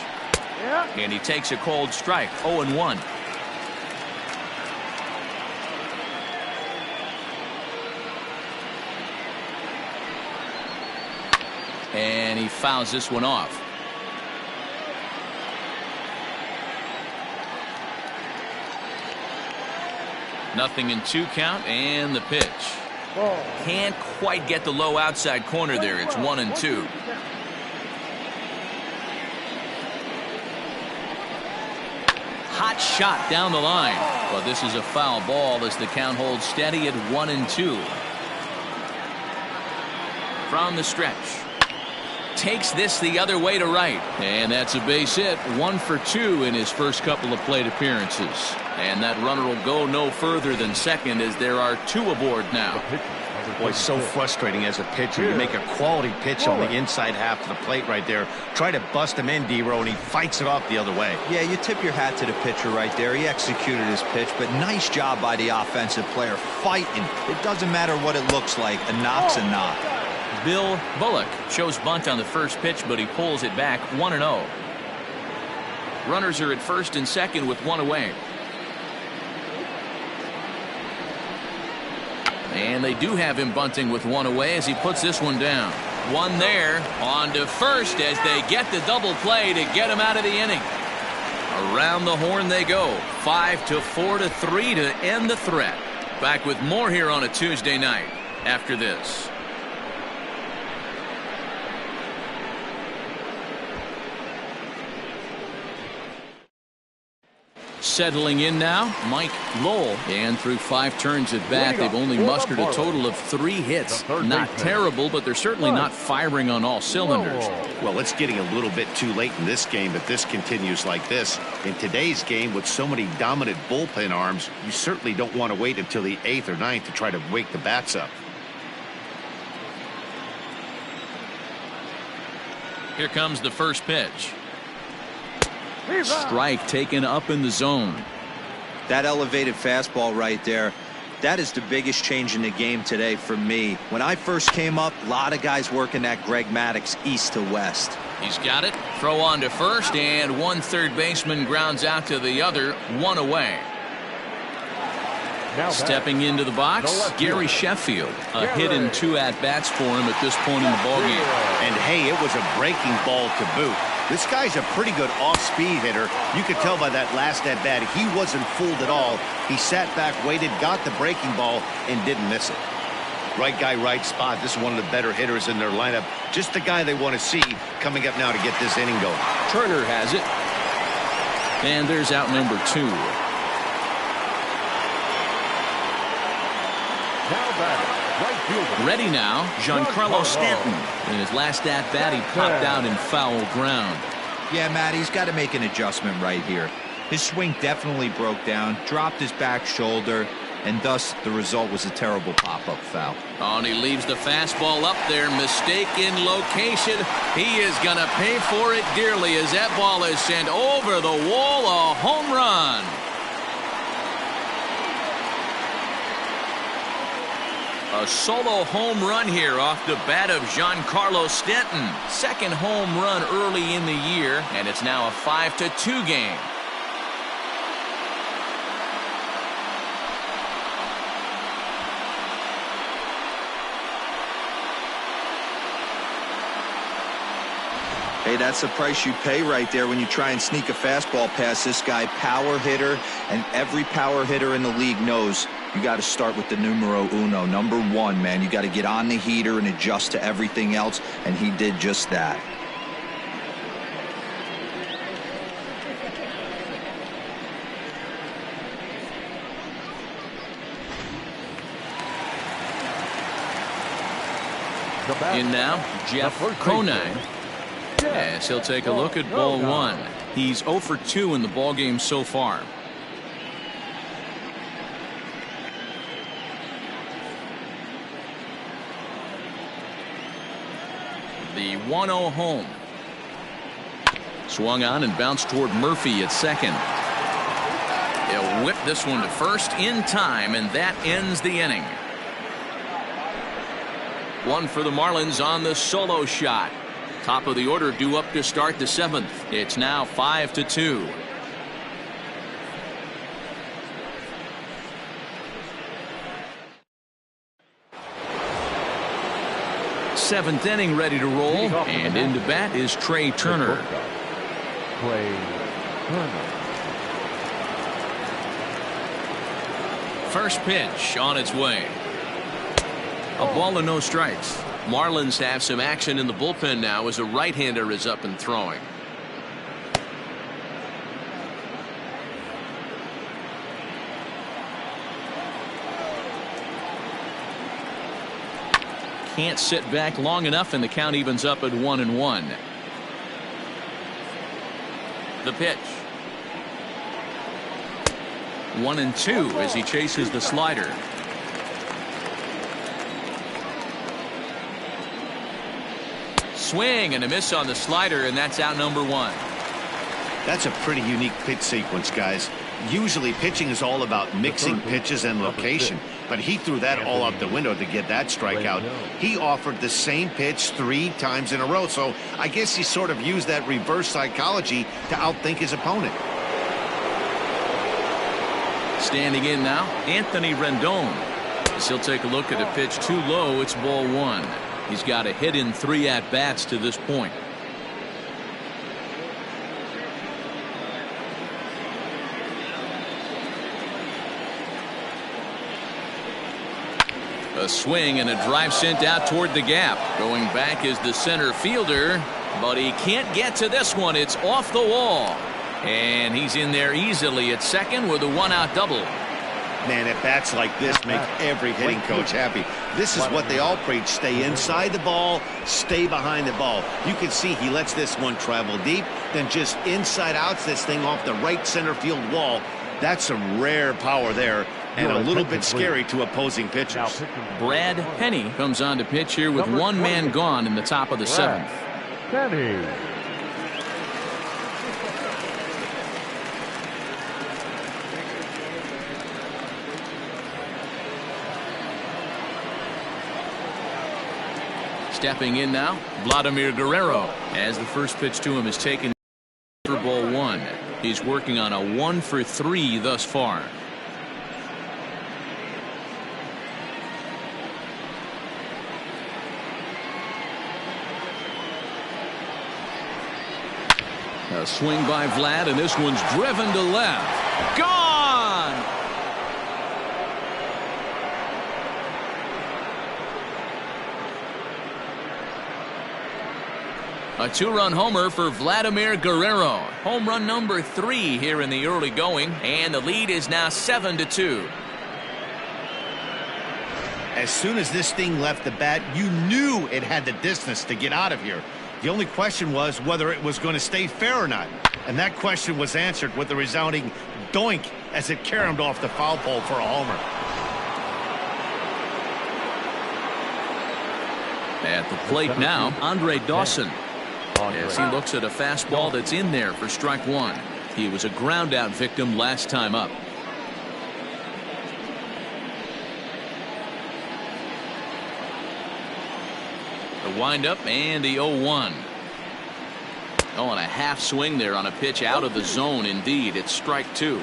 And he takes a cold strike, 0-1. And he fouls this one off. Nothing in 2 count, and the pitch. Can't quite get the low outside corner there. It's 1-2. Hot shot down the line. But this is a foul ball as the count holds steady at 1-2. From the stretch. Takes this the other way to right. And that's a base hit. 1 for 2 in his first couple of plate appearances. And that runner will go no further than second as there are 2 aboard now. Boy, so frustrating as a pitcher. You make a quality pitch on the inside half of the plate right there. Try to bust him in, D-Row, and he fights it off the other way. Yeah, you tip your hat to the pitcher right there. He executed his pitch, but nice job by the offensive player fighting. It doesn't matter what it looks like. A knock's a knock. Bill Bullock shows bunt on the first pitch, but he pulls it back 1-0. Runners are at first and second with 1 away. And they do have him bunting with 1 away as he puts this one down. 1 there, on to first as they get the double play to get him out of the inning. Around the horn they go. 5-4-3 to end the threat. Back with more here on a Tuesday night after this. Settling in now, Mike Lowell. And through 5 turns at bat, they've only mustered a total of 3 hits. Not terrible, but they're certainly not firing on all cylinders. Well, it's getting a little bit too late in this game if this continues like this. In today's game, with so many dominant bullpen arms, you certainly don't want to wait until the 8th or 9th to try to wake the bats up. Here comes the first pitch. Strike taken up in the zone. That elevated fastball right there, that is the biggest change in the game today for me. When I first came up, a lot of guys working that Greg Maddux east to west. He's got it. Throw on to first, and 1 third baseman grounds out to the other, 1 away. Stepping into the box, Gary Sheffield. A hit in 2 at-bats for him at this point in the ballgame. And hey, it was a breaking ball to boot. This guy's a pretty good off-speed hitter. You could tell by that last at-bat he wasn't fooled at all. He sat back, waited, got the breaking ball, and didn't miss it. Right guy, right spot. This is one of the better hitters in their lineup. Just the guy they want to see coming up now to get this inning going. Turner has it. And there's out number 2. Now batting, right fielder. Ready now, Giancarlo Stanton. In his last at-bat, he popped out in foul ground. Yeah, Matt, he's got to make an adjustment right here. His swing definitely broke down, dropped his back shoulder, and thus the result was a terrible pop-up foul. Oh, and he leaves the fastball up there. Mistake in location. He is going to pay for it dearly as that ball is sent over the wall. A home run. A solo home run here off the bat of Giancarlo Stanton. Second home run early in the year, and it's now a 5-2 game. Hey, that's the price you pay right there when you try and sneak a fastball past this guy. Power hitter, and every power hitter in the league knows you got to start with the numero uno, number one, man. You got to get on the heater and adjust to everything else, and he did just that. In now, Jeff Conine. Yes, he'll take a look at ball one. He's 0 for 2 in the ballgame so far. The 1-0 home. Swung on and bounced toward Murphy at second. He'll whip this one to first in time, and that ends the inning. One for the Marlins on the solo shot. Top of the order due up to start the 7th. It's now 5-2. Seventh inning ready to roll, and into bat is Trey Turner. First pitch on its way. A ball and no strikes. Marlins have some action in the bullpen now as a right-hander is up and throwing. Can't sit back long enough, and the count evens up at 1-1. The pitch. 1-2 as he chases the slider. Swing and a miss on the slider, and that's out number one. That's a pretty unique pitch sequence, guys. Usually pitching is all about mixing pitches and location, but he threw that all out the window to get that strikeout. He offered the same pitch 3 times in a row, so I guess he sort of used that reverse psychology to outthink his opponent. Standing in now, Anthony Rendon. As he'll take a look at a pitch too low, it's ball one. He's got a hit in 3 at-bats to this point. A swing and a drive sent out toward the gap. Going back is the center fielder, but he can't get to this one. It's off the wall. And he's in there easily at second with a 1-out double. Man, at bats like this make every hitting coach happy. This is what they all preach. Stay inside the ball, stay behind the ball. You can see he lets this one travel deep, then just inside outs this thing off the right center field wall. That's some rare power there, and a little bit scary to opposing pitchers. Brad Penny comes on to pitch here with one man gone in the top of the 7th. Penny. Stepping in now, Vladimir Guerrero, as the first pitch to him is taken for ball one. He's working on a 1 for 3 thus far. A swing by Vlad, and this one's driven to left. Gone! A 2-run homer for Vladimir Guerrero. Home run number 3 here in the early going, and the lead is now 7-2. As soon as this thing left the bat, you knew it had the distance to get out of here. The only question was whether it was going to stay fair or not. And that question was answered with a resounding doink as it caromed off the foul pole for a homer. At the plate now, Andre Dawson. As he looks at a fastball that's in there for strike one. He was a ground out victim last time up. The windup and the 0-1. Oh, and a half swing there on a pitch out of the zone. Indeed, it's strike two.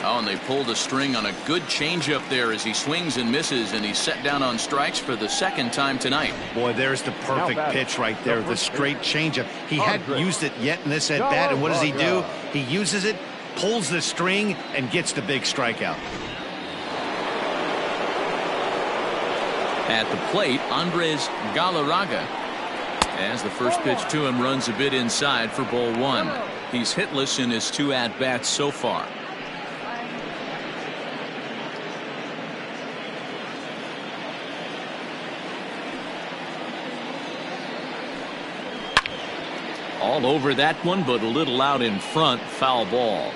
Oh, and they pulled a string on a good changeup there as he swings and misses, and he's set down on strikes for the second time tonight. Boy, there's the perfect pitch right there, the straight changeup. He hadn't used it yet in this at-bat, and what does he do? He uses it, pulls the string, and gets the big strikeout. At the plate, Andres Galarraga. As the first pitch to him runs a bit inside for ball one. He's hitless in his two at-bats so far. All over that one, but a little out in front. Foul ball.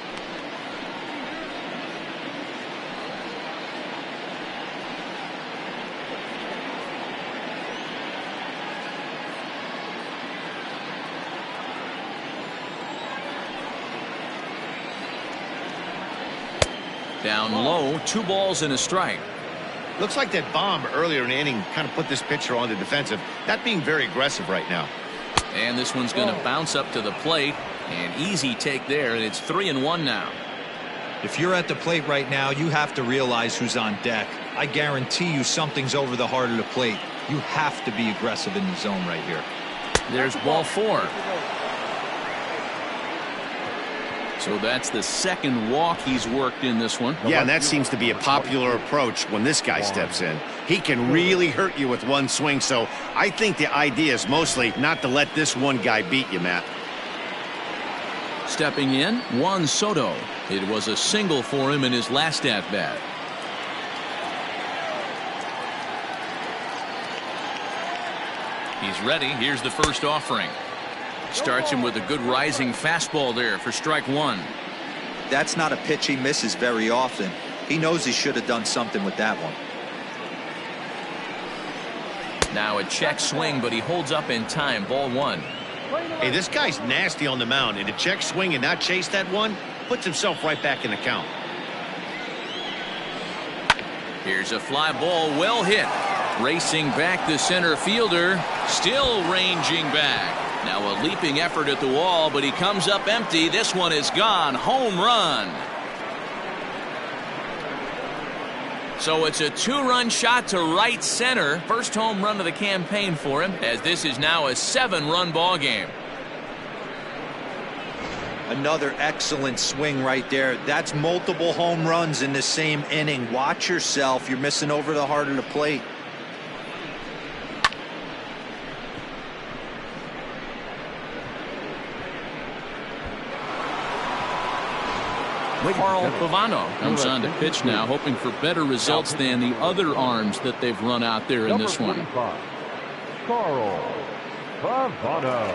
Down low, 2 balls and a strike. Looks like that bomb earlier in the inning kind of put this pitcher on the defensive, not being very aggressive right now. And this one's going to bounce up to the plate. An easy take there, and it's 3-1 now. If you're at the plate right now, you have to realize who's on deck. I guarantee you something's over the heart of the plate. You have to be aggressive in the zone right here. There's ball 4. So that's the second walk he's worked in this one. Yeah, and that seems to be a popular approach when this guy steps in. He can really hurt you with one swing, so I think the idea is mostly not to let this one guy beat you, Matt. Stepping in, Juan Soto. It was a single for him in his last at-bat. He's ready. Here's the first offering. Starts him with a good rising fastball there for strike one. That's not a pitch he misses very often. He knows he should have done something with that one. Now a check swing, but he holds up in time. Ball 1. Hey, this guy's nasty on the mound, and to check swing and not chase that one puts himself right back in the count. Here's a fly ball, well hit. Racing back the center fielder, still ranging back. Now a leaping effort at the wall, but he comes up empty. This one is gone. Home run. So it's a 2-run shot to right center. First home run of the campaign for him, as this is now a 7-run ball game. Another excellent swing right there. That's multiple home runs in the same inning. Watch yourself. You're missing over the heart of the plate. Carl Pavano comes on to pitch now, hoping for better results than the other arms that they've run out there in this one. Carl Pavano.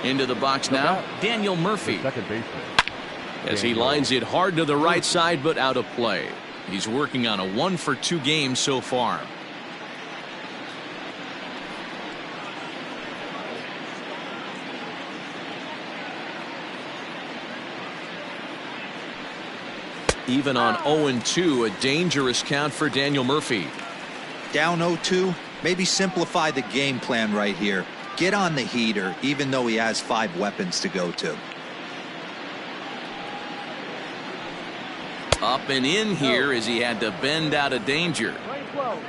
Into the box now, Daniel Murphy. As he lines it hard to the right side, but out of play. He's working on a 1-for-2 game so far. Even on 0-2, a dangerous count for Daniel Murphy. Down 0-2, maybe simplify the game plan right here. Get on the heater, even though he has 5 weapons to go to. Up and in here as he had to bend out of danger.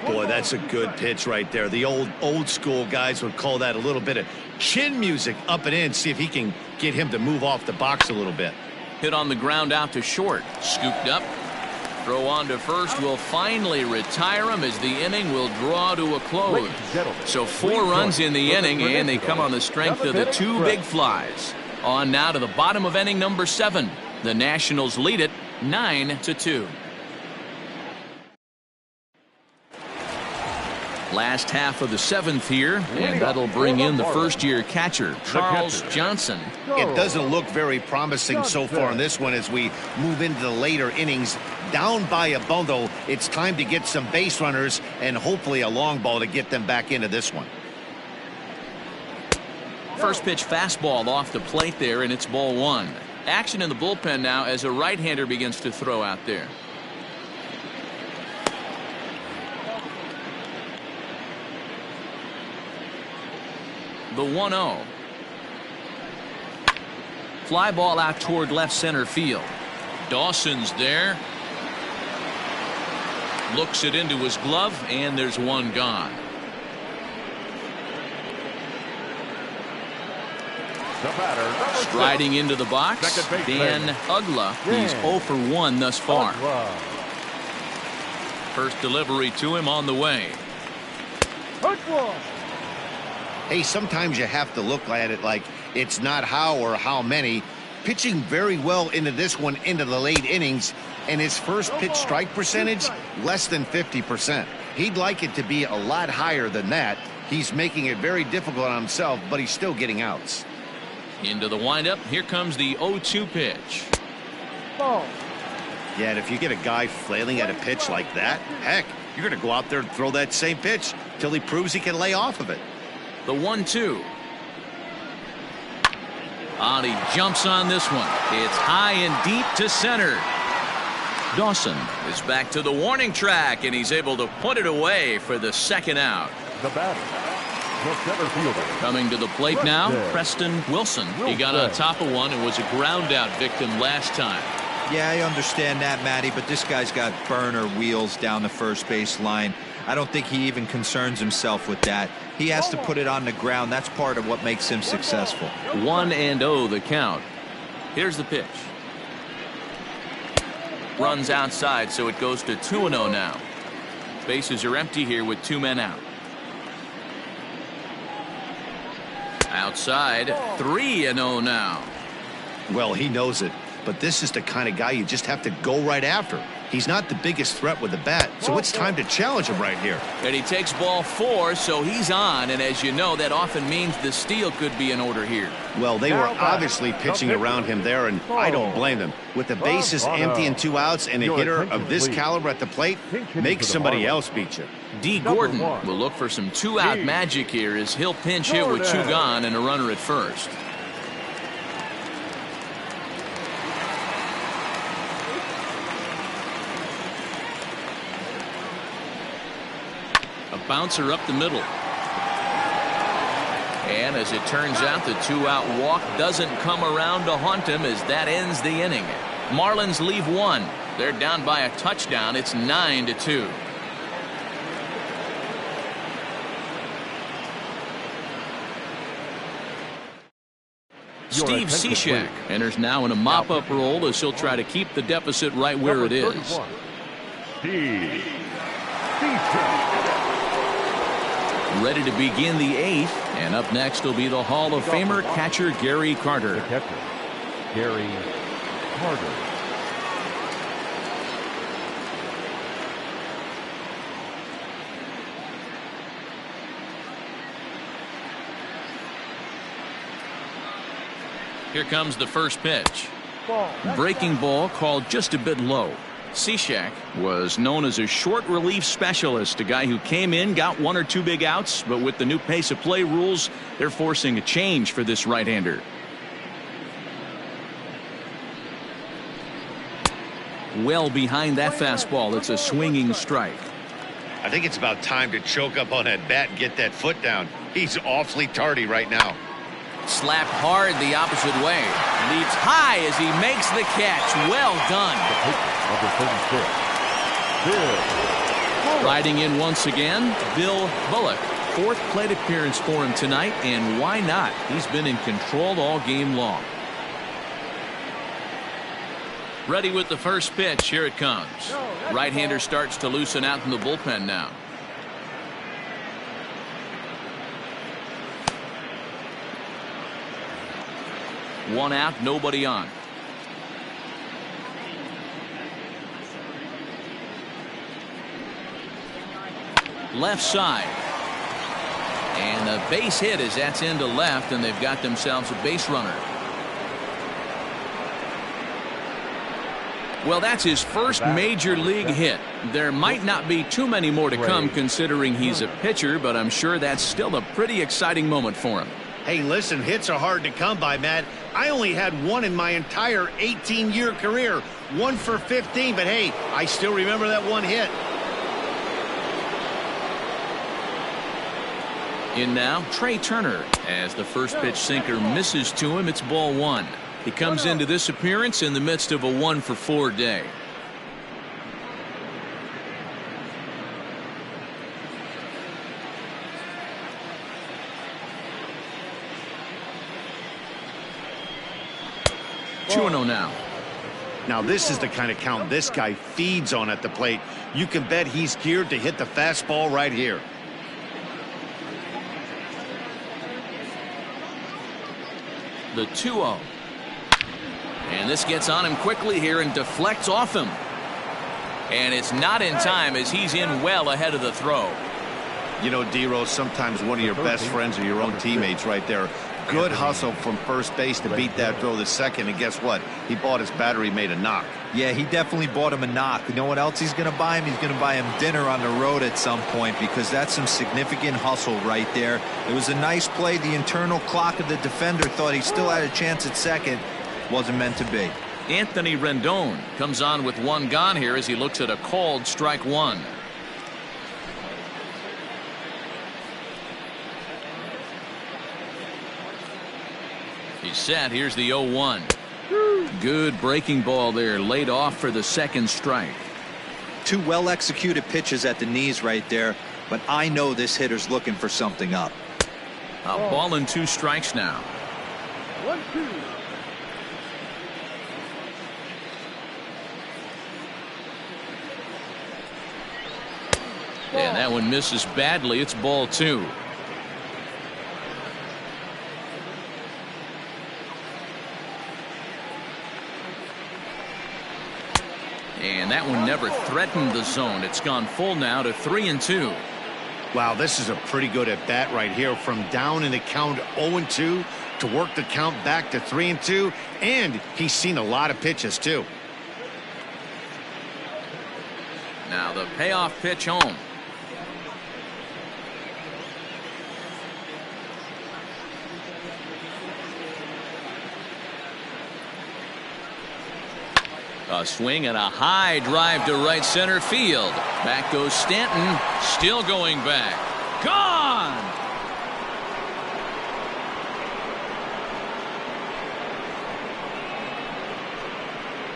Boy, that's a good pitch right there. The old school guys would call that a little bit of chin music. Up and in, see if he can get him to move off the box a little bit. Hit on the ground out to short. Scooped up. Throw on to first will finally retire him as the inning will draw to a close. So 4 runs in the inning, and they come on the strength of the 2 big flies. On now to the bottom of inning number 7. The Nationals lead it 9-2. Last half of the 7th here, and that'll bring in the first-year catcher, Charles Johnson. It doesn't look very promising so far in this one as we move into the later innings. Down by a bundle, it's time to get some base runners and hopefully a long ball to get them back into this one. First pitch fastball off the plate there, and it's ball 1. Action in the bullpen now as a right-hander begins to throw out there. The 1-0. Fly ball out toward left center field. Dawson's there. Looks it into his glove, and there's one gone. The batter, striding into the box, Dan Uggla. He's 0 for 1 thus far. First delivery to him on the way. Hey, sometimes you have to look at it like it's not how or how many. Pitching very well into this one into the late innings, and his first pitch strike percentage less than 50%. He'd like it to be a lot higher than that. He's making it very difficult on himself, but he's still getting outs. Into the windup. Here comes the 0-2 pitch. Yeah, and if you get a guy flailing at a pitch like that, heck, you're going to go out there and throw that same pitch till he proves he can lay off of it. The 1-2. He jumps on this one. It's high and deep to center. Dawson is back to the warning track, and he's able to put it away for the second out. The batter, the center fielder. Coming to the plate now, Preston Wilson. He got on top of one and was a ground out victim last time. Yeah, I understand that, Matty, but this guy's got burner wheels down the first base line. I don't think he even concerns himself with that. He has to put it on the ground. That's part of what makes him successful. 1-0 the count. Here's the pitch. Runs outside, so it goes to 2-0 now. Bases are empty here with 2 men out. Outside, 3-0 now. Well, he knows it, but this is the kind of guy you just have to go right after. He's not the biggest threat with the bat, so it's time to challenge him right here. And he takes ball 4, so he's on, and as you know, that often means the steal could be in order here. Well, they were obviously pitching around him there, and I don't blame them. With the bases empty and 2 outs and a hitter of this caliber at the plate, make somebody else beat you. D. Gordon will look for some 2-out magic here as he'll pinch hit with 2 gone and a runner at first. A bouncer up the middle. And as it turns out, the 2-out walk doesn't come around to haunt him as that ends the inning. Marlins leave 1. They're down by a touchdown. It's 9-2. Steve Cishek enters now in a mop-up role as he'll try to keep the deficit right where it is. Steve Ready to begin the 8th, and up next will be the Hall of Famer catcher Gary Carter. The catcher, Gary Carter. Here comes the first pitch. Breaking ball called just a bit low. Cishek was known as a short relief specialist, a guy who came in, got 1 or 2 big outs, but with the new pace of play rules, they're forcing a change for this right-hander. Well behind that fastball, it's a swinging strike. I think it's about time to choke up on that bat and get that foot down. He's awfully tardy right now. Slapped hard the opposite way. Leaps high as he makes the catch. Well done. Riding in once again, Bill Bullock. 4th plate appearance for him tonight, and why not? He's been in control all game long. Ready with the first pitch. Here it comes. Right-hander starts to loosen out in the bullpen now. One out, nobody on. Left side. And a base hit as that's into left, and they've got themselves a base runner. Well, that's his first major league hit. There might not be too many more to come considering he's a pitcher, but I'm sure that's still a pretty exciting moment for him. Hey, listen, hits are hard to come by, Matt. I only had one in my entire 18-year career. 1 for 15, but hey, I still remember that one hit. In now, Trey Turner. As the first pitch sinker misses to him, it's ball 1. He comes into this appearance in the midst of a 1 for 4 day. Two and 0 now. Now this is the kind of count this guy feeds on at the plate. You can bet he's geared to hit the fastball right here. The 2-0. And this gets on him quickly here and deflects off him. And it's not in time as he's in well ahead of the throw. You know, D-Rose, sometimes one of your best friends are your own teammates right there. Good hustle from first base to beat that throw to second, and guess what? He bought his battery made a knock. Yeah, he definitely bought him a knock. You know what else he's going to buy him? He's going to buy him dinner on the road at some point, because that's some significant hustle right there. It was a nice play. The internal clock of the defender thought he still had a chance at second. Wasn't meant to be. Anthony Rendon comes on with one gone here as he looks at a called strike 1. He's set. Here's the 0-1. Good breaking ball there, laid off for the second strike. Two well executed pitches at the knees right there, but I know this hitter's looking for something up. A ball and 2 strikes now. 1-2. And that one misses badly. It's ball 2. And that one never threatened the zone. It's gone full now to 3-2. Wow, this is a pretty good at bat right here. From down in the count 0-2 to work the count back to 3-2. And he's seen a lot of pitches, too. Now the payoff pitch home. A swing and a high drive to right center field. Back goes Stanton. Still going back. Gone!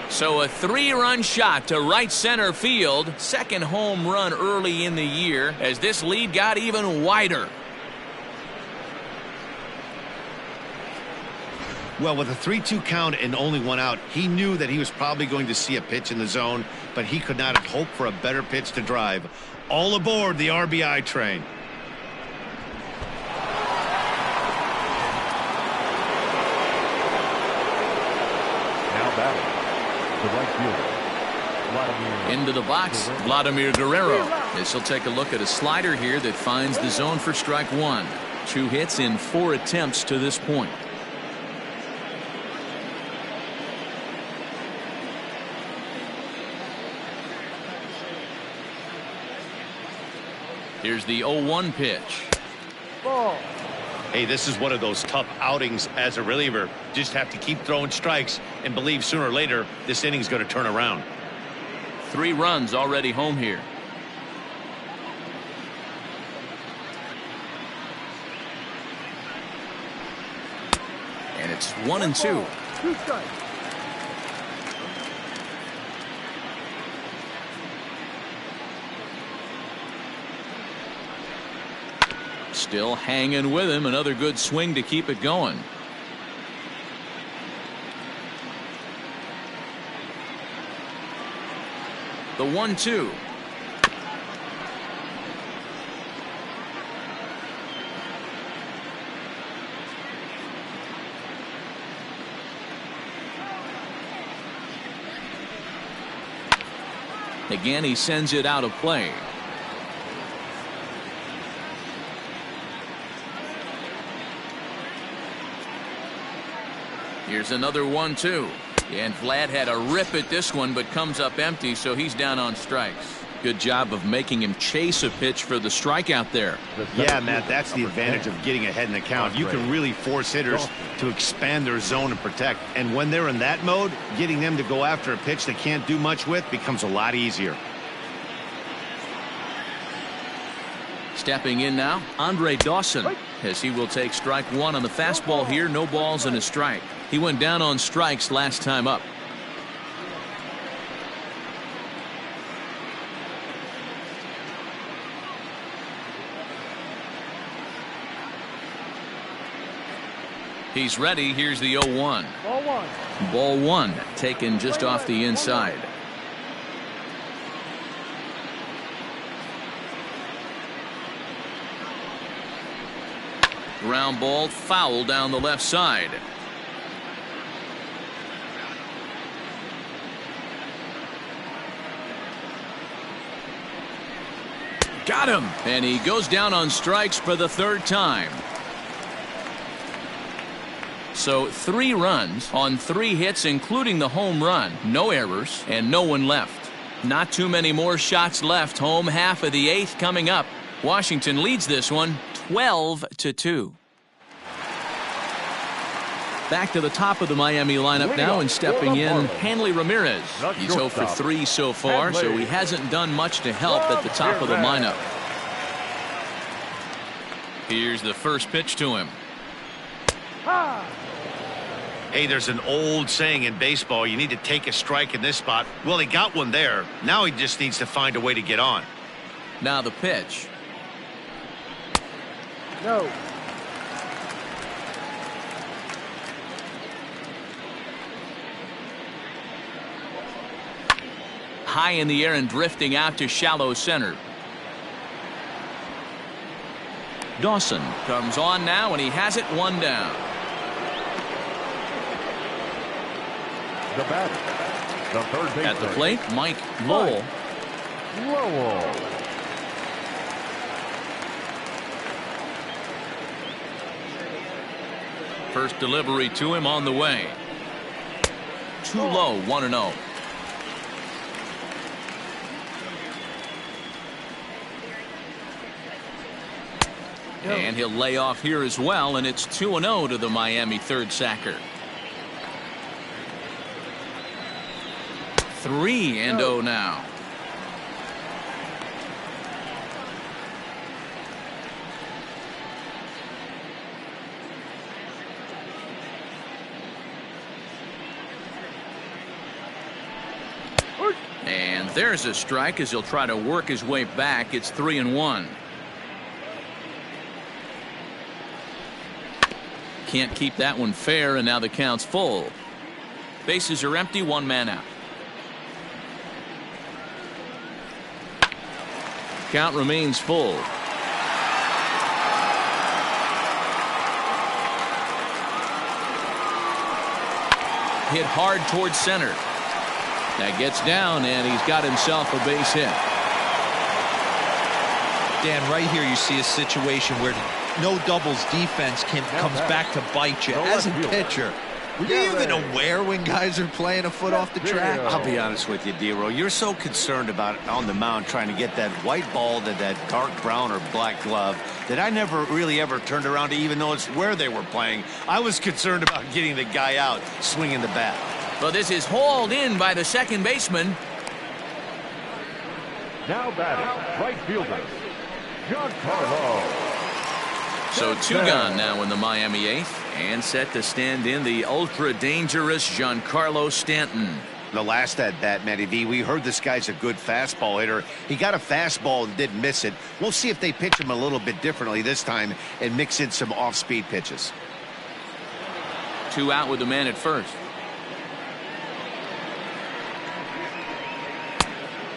So a 3-run shot to right center field. Second home run early in the year as this lead got even wider. Well, with a 3-2 count and only one out, he knew that he was probably going to see a pitch in the zone, but he could not have hoped for a better pitch to drive. All aboard the RBI train. Now batting, the right fielder, Vladimir. Into the box, Vladimir Guerrero. This will take a look at a slider here that finds the zone for strike 1. 2 hits in 4 attempts to this point. Here's the 0-1 pitch. Ball. Hey, this is one of those tough outings as a reliever. Just have to keep throwing strikes and believe sooner or later this inning's going to turn around. 3 runs already home here. And it's 1-2. 2 strikes. Still hanging with him. Another good swing to keep it going. The 1-2. Again, he sends it out of play. Here's another 1-2. And Vlad had a rip at this one, but comes up empty, so he's down on strikes. Good job of making him chase a pitch for the strikeout there. Yeah, Matt, that's the advantage of getting ahead in the count. You can really force hitters to expand their zone and protect. And when they're in that mode, getting them to go after a pitch they can't do much with becomes a lot easier. Stepping in now, Andre Dawson, as he will take strike one on the fastball here. No balls and a strike. He went down on strikes last time up. He's ready. Here's the 0-1. Ball one. Ball one, taken just off the inside. Ground ball, foul down the left side. Got him. And he goes down on strikes for the third time. So 3 runs on 3 hits, including the home run. No errors and no one left. Not too many more shots left. Home half of the 8th coming up. Washington leads this one 12-2. Back to the top of the Miami lineup now, and stepping in, Hanley Ramirez. He's 0 for 3 so far, so he hasn't done much to help at the top of the lineup. Here's the first pitch to him. Hey, there's an old saying in baseball, you need to take a strike in this spot. Well, he got one there. Now he just needs to find a way to get on. Now the pitch. No. High in the air and drifting out to shallow center. Dawson comes on now, and he has it 1 down. The batter, the third baseman. At the plate, Mike Lowell. First delivery to him on the way. Too low, 1-0. And he'll lay off here as well, and it's 2-0 to the Miami third sacker. 3-0 now. And there's a strike as he'll try to work his way back. It's 3-1. Can't keep that one fair, and now the count's full. Bases are empty, 1 man out. Count remains full. Hit hard towards center. That gets down, and he's got himself a base hit. Dan, right here you see a situation where no doubles defense comes back to bite you. As a pitcher, were you even aware when guys are playing a foot off the track? I'll be honest with you, D-Roll. You're so concerned about on the mound trying to get that white ball to that dark brown or black glove that I never really ever turned around to even notice where they were playing. I was concerned about getting the guy out swinging the bat. Well, this is hauled in by the second baseman. Now batting, right fielder, Giancarlo. So 2 gone now in the Miami 8th, and set to stand in the ultra-dangerous Giancarlo Stanton. The last at bat, Matty V, we heard this guy's a good fastball hitter. He got a fastball and didn't miss it. We'll see if they pitch him a little bit differently this time and mix in some off-speed pitches. 2 out with the man at first.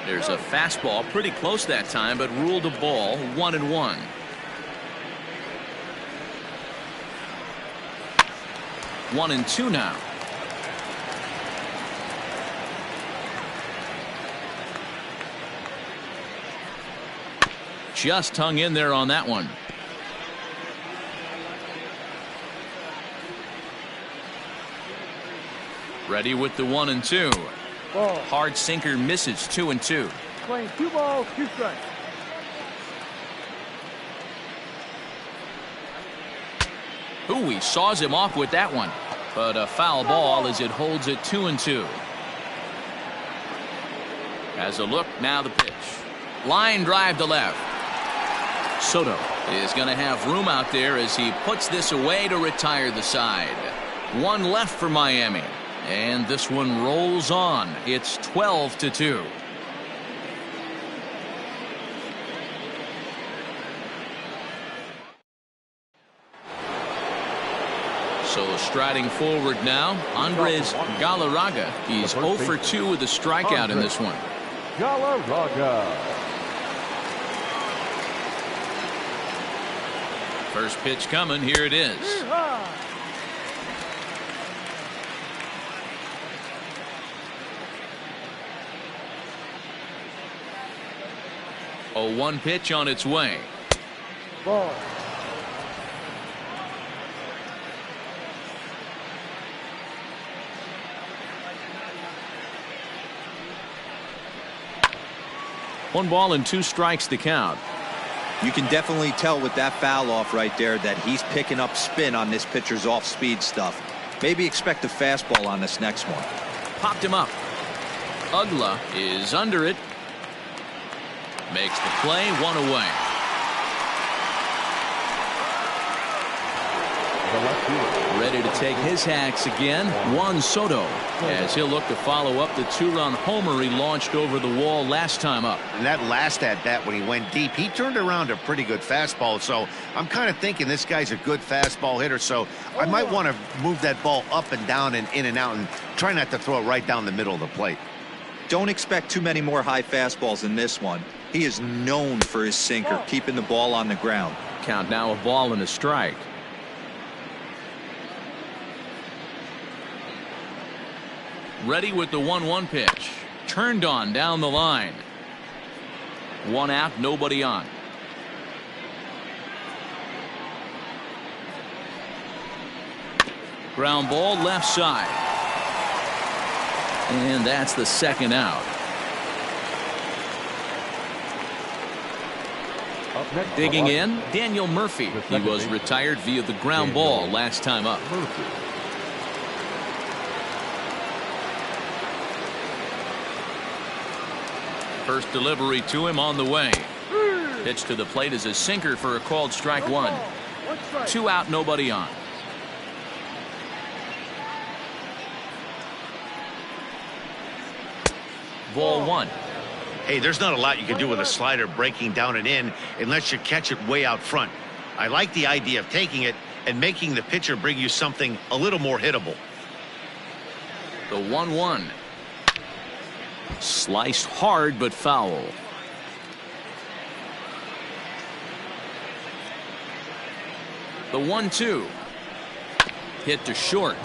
There's a fastball pretty close that time, but ruled a ball. 1-1. One and two now. Just hung in there on that one. Ready with the 1-2. Ball. Hard sinker misses. 2-2. Playing 2 balls, 2 strikes. Ooh, he saws him off with that one. But a foul ball as it holds it 2-2. Has a look, now the pitch. Line drive to left. Soto is going to have room out there as he puts this away to retire the side. One left for Miami. And this one rolls on. It's 12-2. So striding forward now, Andres Galarraga. He's 0 for 2 with a strikeout in this one. Galarraga. First pitch coming. Here it is. 0-1 pitch on its way. Ball. One ball and 2 strikes to count. You can definitely tell with that foul off right there that he's picking up spin on this pitcher's off-speed stuff. Maybe expect a fastball on this next one. Popped him up. Ugla is under it. Makes the play, 1 away. Ready to take his hacks again. Juan Soto, as he'll look to follow up the 2-run homer he launched over the wall last time up. And that last at bat when he went deep, he turned around a pretty good fastball. So I'm kind of thinking this guy's a good fastball hitter. So I might want to move that ball up and down and in and out and try not to throw it right down the middle of the plate. Don't expect too many more high fastballs in this one. He is known for his sinker, keeping the ball on the ground. Count now a ball and a strike. Ready with the 1-1 pitch. Turned on down the line. 1 out, nobody on. Ground ball left side. And that's the 2nd out. Digging in, Daniel Murphy. He was retired via the ground ball last time up. First delivery to him on the way. Pitch to the plate is a sinker for a called strike 1. 2 out, nobody on. Ball 1. Hey, there's not a lot you can do with a slider breaking down and in unless you catch it way out front. I like the idea of taking it and making the pitcher bring you something a little more hittable. The 1-1. Sliced hard but foul. The 1-2. Hit to short.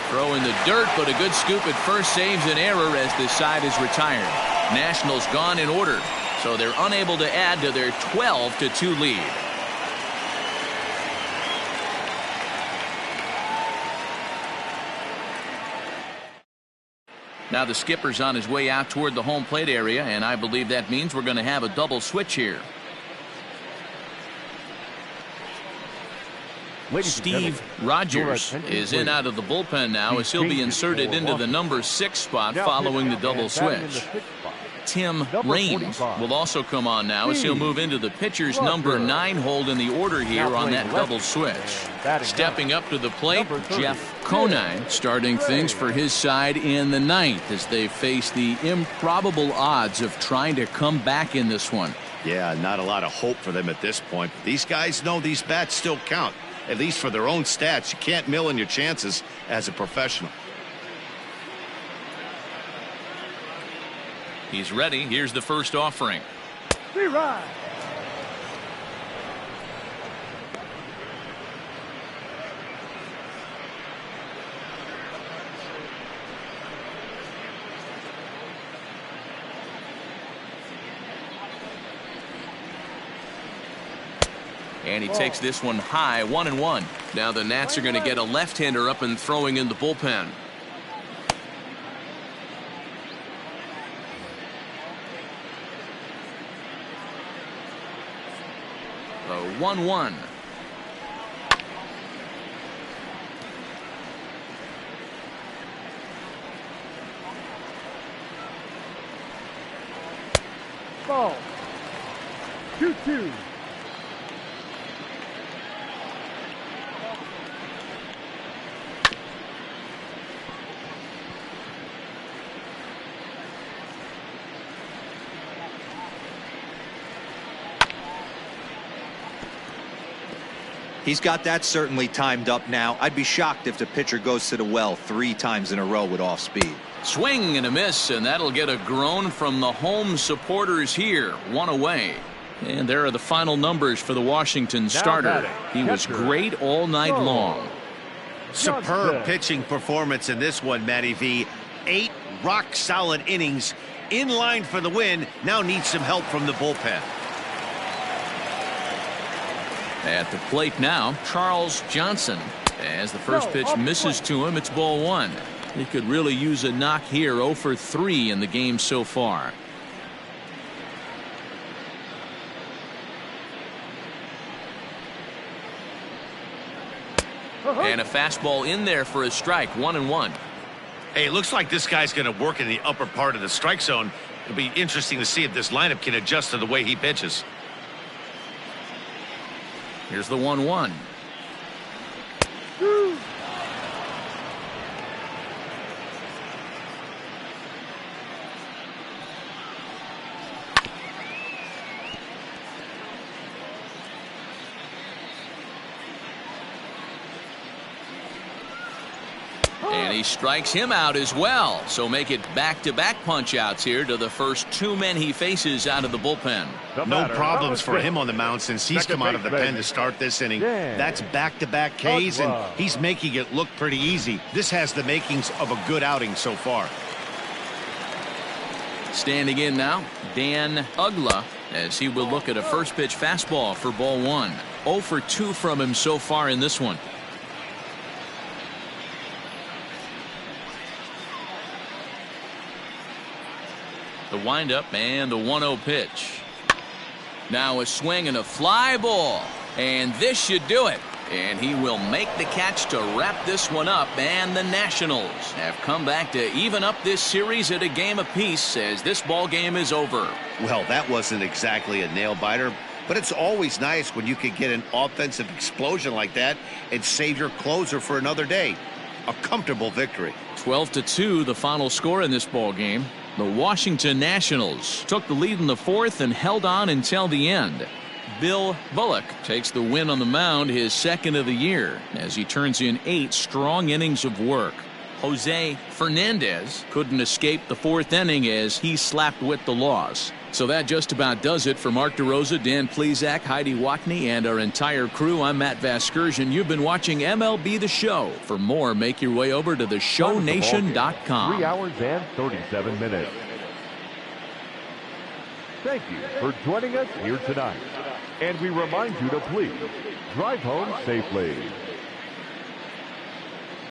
Throw in the dirt, but a good scoop at first saves an error as this side is retired. Nationals gone in order, so they're unable to add to their 12-2 lead. Now the skipper's on his way out toward the home plate area, and I believe that means we're going to have a double switch here. Steve Rogers is in out of the bullpen now as he'll be inserted into the number 6 spot following the double switch. Tim Raines will also come on now as he'll move into the pitcher's number 9 hold in the order here on that double switch. Stepping up to the plate, Jeff Conine starting things for his side in the 9th as they face the improbable odds of trying to come back in this one. Yeah, not a lot of hope for them at this point. These guys know these bats still count, at least for their own stats. You can't mill in your chances as a professional. He's ready. Here's the first offering. Be right. And he takes this one high, 1-1. Now the Nats are going to get a left-hander up and throwing in the bullpen. The 1-1. Ball. 2-2. He's got that certainly timed up now. I'd be shocked if the pitcher goes to the well 3 times in a row with off speed. Swing and a miss, and that'll get a groan from the home supporters here. 1 away. And there are the final numbers for the Washington starter. He was great all night long. Superb pitching performance in this one, Matty V. 8 rock-solid innings. In line for the win. Now needs some help from the bullpen. At the plate now, Charles Johnson. As the first pitch misses to him, it's ball 1. He could really use a knock here. 0 for 3 in the game so far. And a fastball in there for a strike. 1-1. Hey, it looks like this guy's going to work in the upper part of the strike zone. It'll be interesting to see if this lineup can adjust to the way he pitches. Here's the 1-1. And he strikes him out as well. So make it back-to-back punch-outs here to the first 2 men he faces out of the bullpen. No problems for him on the mound since he's come out of the pen to start this inning. That's back-to-back Ks, and he's making it look pretty easy. This has the makings of a good outing so far. Standing in now, Dan Uggla, as he will look at a first pitch fastball for ball 1. 0 for 2 from him so far in this one. The windup and the 1-0 pitch. Now a swing and a fly ball. And this should do it. And he will make the catch to wrap this one up. And the Nationals have come back to even up this series at a game apiece as this ball game is over. Well, that wasn't exactly a nail-biter, but it's always nice when you can get an offensive explosion like that and save your closer for another day. A comfortable victory. 12-2 the final score in this ball game. The Washington Nationals took the lead in the 4th and held on until the end. Bill Bullock takes the win on the mound, his 2nd of the year, as he turns in 8 strong innings of work. Jose Fernandez couldn't escape the 4th inning as he slapped with the loss. So that just about does it for Mark DeRosa, Dan Plesac, Heidi Watney, and our entire crew. I'm Matt Vasgersian. You've been watching MLB The Show. For more, make your way over to theshownation.com. 3 hours and 37 minutes. Thank you for joining us here tonight. And we remind you to please drive home safely.